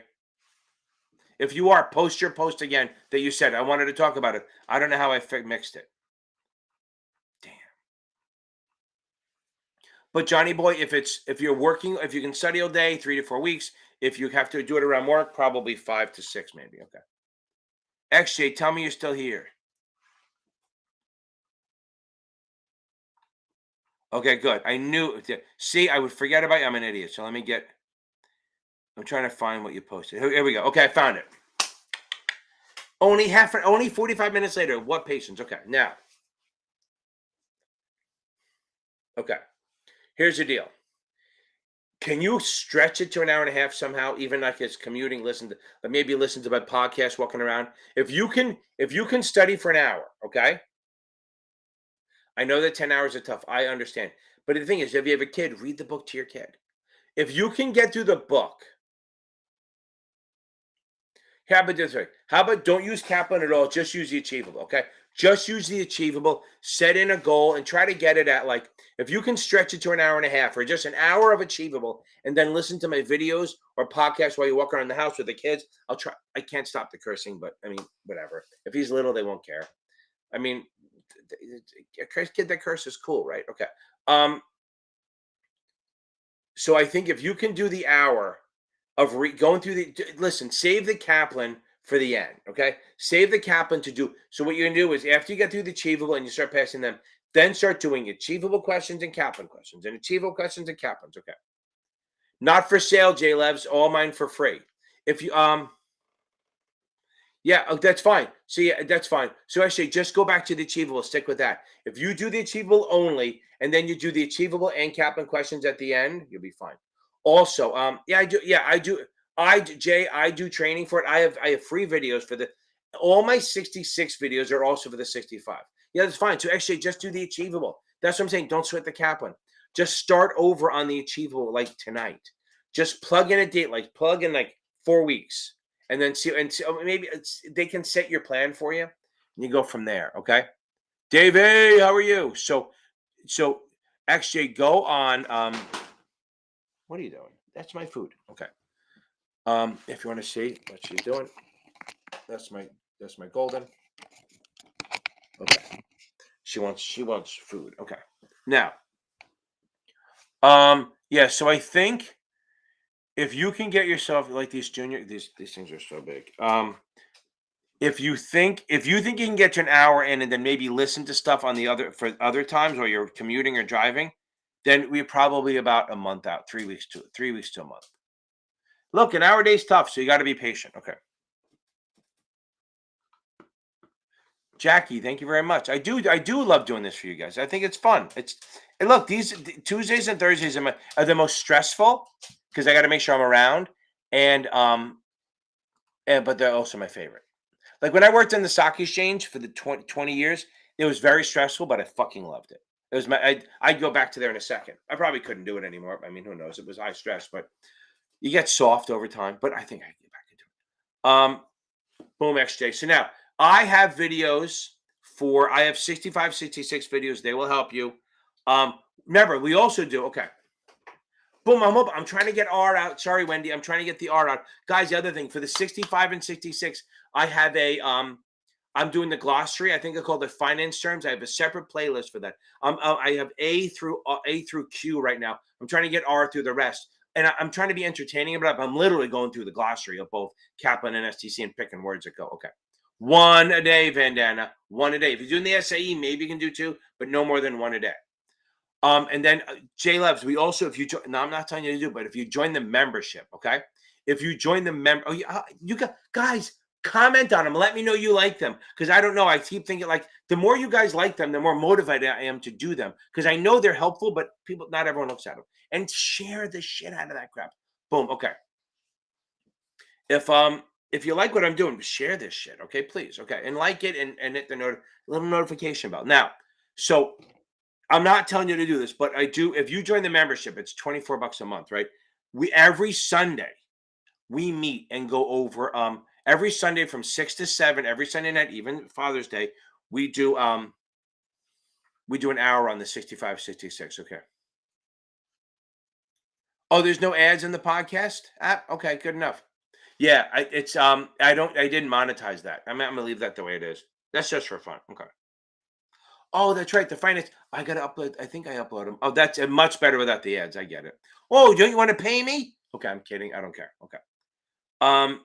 Speaker 1: If you are, post your post again that you said. I wanted to talk about it. I don't know how I mixed it. Damn. But Johnny boy, if you're working, if you can study all day, 3 to 4 weeks. If you have to do it around work, probably 5 to 6, maybe. Okay. XJ, tell me you're still here. Okay, good. I knew. See, I would forget about you. I'm an idiot. So I'm trying to find what you posted. Here we go. Okay, I found it. Only 45 minutes later. What patience? Okay, now. Okay, here's the deal. Can you stretch it to an hour and a half somehow, even like it's commuting? Maybe listen to my podcast walking around. If you can study for an hour, okay. I know that 10 hours are tough. I understand. But the thing is, if you have a kid, read the book to your kid. If you can get through the book, how about this way? How about don't use Kaplan at all? Just use the achievable, okay? Just use the achievable. Set in a goal and try to get it at if you can stretch it to an hour and a half or just an hour of achievable and then listen to my videos or podcasts while you walk around the house with the kids, I'll try. I can't stop the cursing, but I mean, whatever. If he's little, they won't care. I mean, a kid that curses is cool, right? Okay. So I think if you can do the hour of going through save the Kaplan for the end, okay? Save the Kaplan to do. So what you're going to do is after you get through the achievable and you start passing them, then start doing achievable questions and Kaplan questions and achievable questions and Kaplans, okay? Not for sale, J-Levs, all mine for free. If you, yeah, that's fine. So yeah, that's fine. So actually just go back to the achievable, stick with that. If you do the achievable only, and then you do the achievable and Kaplan questions at the end, you'll be fine. Also, I do training for it. I have free videos for all my 66 videos are also for the 65. Yeah, that's fine. So actually just do the achievable. That's what I'm saying. Don't sweat the Kaplan. Just start over on the achievable tonight. Just plug in a date, plug in 4 weeks. And then maybe they can set your plan for you. And you go from there, okay? Dave, hey, how are you? So XJ, go on. What are you doing? That's my food. Okay. If you want to see what she's doing, that's my golden. Okay. She wants food. Okay. Now, yeah. So I think if you can get yourself these things are so big. If you think you can get to an hour in and then maybe listen to stuff on for other times while you're commuting or driving, then we're probably about a month out, 3 weeks to a month. Look, an hour a day is tough, so you got to be patient. Okay. Jackie, thank you very much. I do love doing this for you guys. I think it's fun. And look, these Tuesdays and Thursdays are the most stressful because I got to make sure I'm around, but they're also my favorite. Like when I worked in the stock exchange for the 20 years, it was very stressful, but I fucking loved it. It was I'd go back to there in a second. I probably couldn't do it anymore. I mean, who knows? It was high stress, but you get soft over time. But I think I can get back into it. Boom, XJ. So now I have videos I have 65, 66 videos. They will help you. Remember, we also do, okay. Boom, I'm trying to get R out. Sorry, Wendy. I'm trying to get the R out. Guys, the other thing, for the 65 and 66, I have I'm doing the glossary. I think I call it finance terms. I have a separate playlist for that. I have A through Q right now. I'm trying to get R through the rest, and I'm trying to be entertaining about it. I'm literally going through the glossary of both Kaplan and STC and picking words that go. Okay, one a day, Vandana. One a day. If you're doing the SAE, maybe you can do two, but no more than one a day. And then J Labs, we also, if you join, no, I'm not telling you to do, but if you join the membership, okay? If you join the oh, yeah, you got guys, comment on them. Let me know you like them, because I don't know. I keep thinking like the more you guys like them, the more motivated I am to do them, because I know they're helpful, but people, not everyone looks at them. And share the shit out of that crap. Boom. Okay. If you like what I'm doing, share this shit. Okay, please. Okay, and like it and hit the little notification bell. Now, so I'm not telling you to do this, but I do. If you join the membership, it's $24 a month, right? We every Sunday we meet and go over every Sunday from 6 to 7, every Sunday night, even Father's Day, we do an hour on the 6566. Okay. Oh, there's no ads in the podcast app? Okay, good enough. Yeah, I didn't monetize that. I'm gonna leave that the way it is. That's just for fun. Okay. Oh, that's right. The finance. I gotta upload. I think I upload them. Oh, that's much better without the ads. I get it. Oh, don't you want to pay me? Okay, I'm kidding. I don't care. Okay. Um,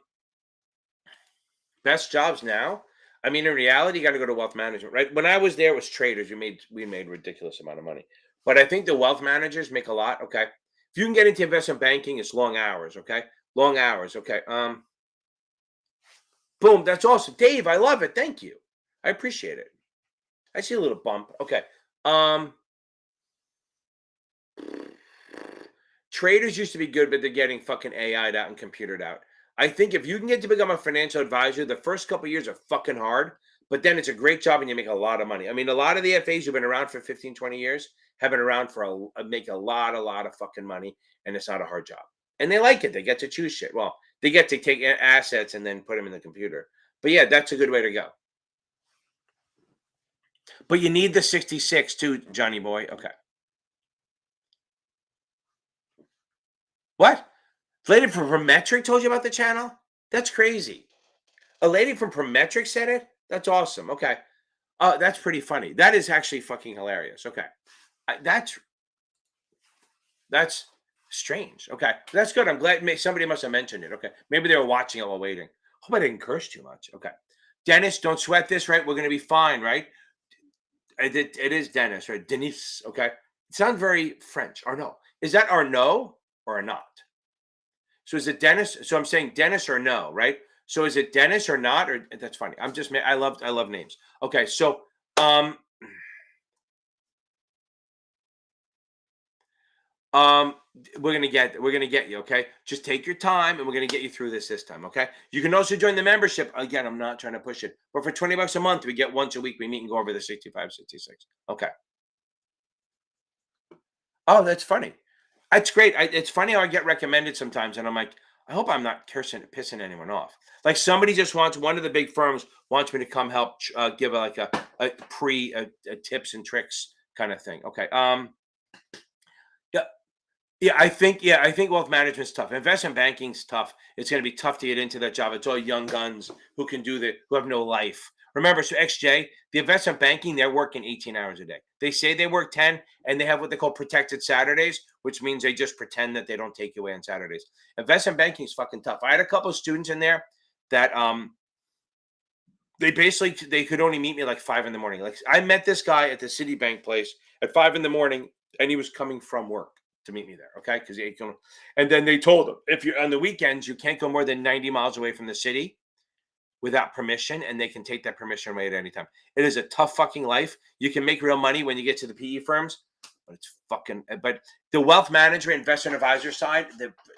Speaker 1: best jobs now. I mean, in reality, you got to go to wealth management, right? When I was there, it was traders. We made ridiculous amount of money, but I think the wealth managers make a lot. Okay, if you can get into investment banking, it's long hours. Okay, long hours. Okay. Boom. That's awesome, Dave. I love it. Thank you. I appreciate it. I see a little bump. Okay. Um, Traders used to be good, but they're getting fucking AI'd out and computered out. I think if you can get to become a financial advisor, the first couple of years are fucking hard, but then it's a great job and you make a lot of money. I mean, a lot of the FAs who've been around for 15, 20 years have been around for make a lot of fucking money, and it's not a hard job. And they like it. They get to choose shit. Well, they get to take assets and then put them in the computer. But yeah, that's a good way to go. But you need the 66 too, Johnny boy. Okay. What? Lady from Prometric told you about the channel? That's crazy. A lady from Prometric said it? That's awesome. Okay. That's pretty funny. That is actually fucking hilarious. Okay. That's strange. Okay. That's good. I'm glad somebody must have mentioned it. Okay. Maybe they were watching it while waiting. Hope I didn't curse too much. Okay. Dennis, don't sweat this, right? We're going to be fine, right? It is Dennis, right? Denise. Okay. It sounds very French. Or no. Is that Arnaud or not? So is it Dennis? So I'm saying Dennis or no, right? So is it Dennis or not? Or that's funny. I love names. Okay, so um um we're gonna get you, okay? Just take your time and we're gonna get you through this time, okay? You can also join the membership. Again, I'm not trying to push it, but for $20 a month, we get once a week, we meet and go over the 65, 66. Okay. Oh, that's funny. It's great. It's funny how I get recommended sometimes, and I'm like, I hope I'm not pissing anyone off. Like somebody just wants one of the big firms wants me to come help give a tips and tricks kind of thing. Okay. Yeah. Yeah, I think wealth management's tough. Investment banking's tough. It's going to be tough to get into that job. It's all young guns who have no life. Remember, so XJ, the investment banking, they're working 18 hours a day. They say they work 10, and they have what they call protected Saturdays, which means they just pretend that they don't take you away on Saturdays. Investment banking is fucking tough. I had a couple of students in there that they could only meet me like 5 in the morning. Like I met this guy at the Citibank place at 5 in the morning, and he was coming from work to meet me there. Okay, because and then they told him if you're on the weekends, you can't go more than 90 miles away from the city without permission, and they can take that permission away at any time. It is a tough fucking life. You can make real money when you get to the PE firms, but it's fucking. But the wealth management, investment advisor side,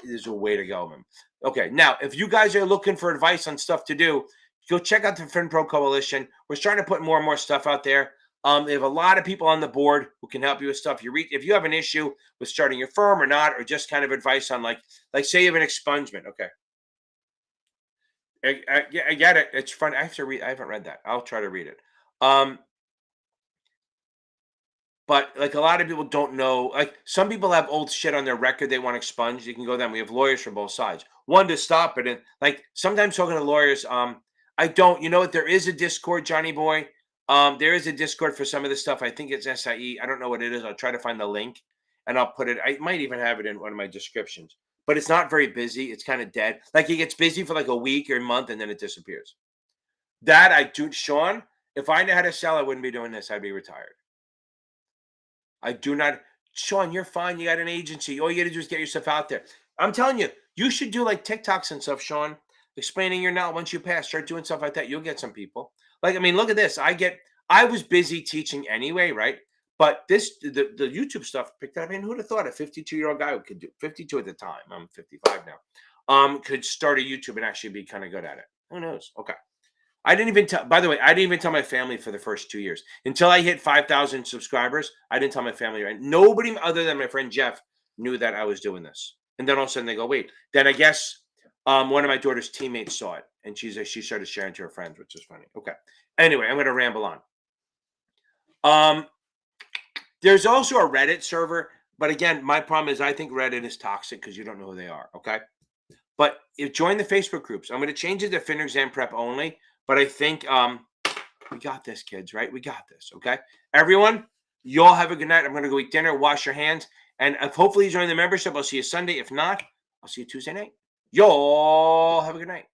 Speaker 1: there's a way to go, man. Okay, now if you guys are looking for advice on stuff to do, go check out the FinPro Coalition. We're starting to put more and more stuff out there. They have a lot of people on the board who can help you with stuff. If you have an issue with starting your firm or not, or just kind of advice on like say you have an expungement. Okay. I get it. It's fun. I have to read. I haven't read that. I'll try to read it. Um, but like a lot of people don't know. Like some people have old shit on their record they want expunged. You can go then. We have lawyers from both sides. One to stop it, and like sometimes talking to lawyers. I don't. You know what? There is a Discord, Johnny boy. There is a Discord for some of this stuff. I think it's SIE. I don't know what it is. I'll try to find the link and I'll put it. I might even have it in one of my descriptions. But it's not very busy. It's kind of dead. Like it gets busy for like a week or a month and then it disappears. That I do, Sean. If I knew how to sell, I wouldn't be doing this. I'd be retired. I do not. Sean, you're fine. You got an agency. All you got to do is get yourself out there. I'm telling you, you should do like TikToks and stuff, Sean. Explaining your now. Once you pass, start doing stuff like that. You'll get some people. Like, I mean, look at this. I was busy teaching anyway, right? But the YouTube stuff picked up. I mean, who'd have thought a 52-year-old guy could do 52 at the time? I'm 55 now. Could start a YouTube and actually be kind of good at it. Who knows? Okay. I didn't even tell, by the way, I didn't even tell my family for the first 2 years. Until I hit 5,000 subscribers, I didn't tell my family, right? Nobody other than my friend Jeff knew that I was doing this. And then all of a sudden they go, wait. Then I guess one of my daughter's teammates saw it and she started sharing to her friends, which is funny. Okay. Anyway, I'm going to ramble on. There's also a Reddit server. But again, my problem is I think Reddit is toxic because you don't know who they are. Okay. But join the Facebook groups. I'm going to change it to FINRA exam prep only. But I think we got this, kids, right? We got this, okay? Everyone, you all have a good night. I'm going to go eat dinner, wash your hands. And if hopefully you join the membership, I'll see you Sunday. If not, I'll see you Tuesday night. Y'all have a good night.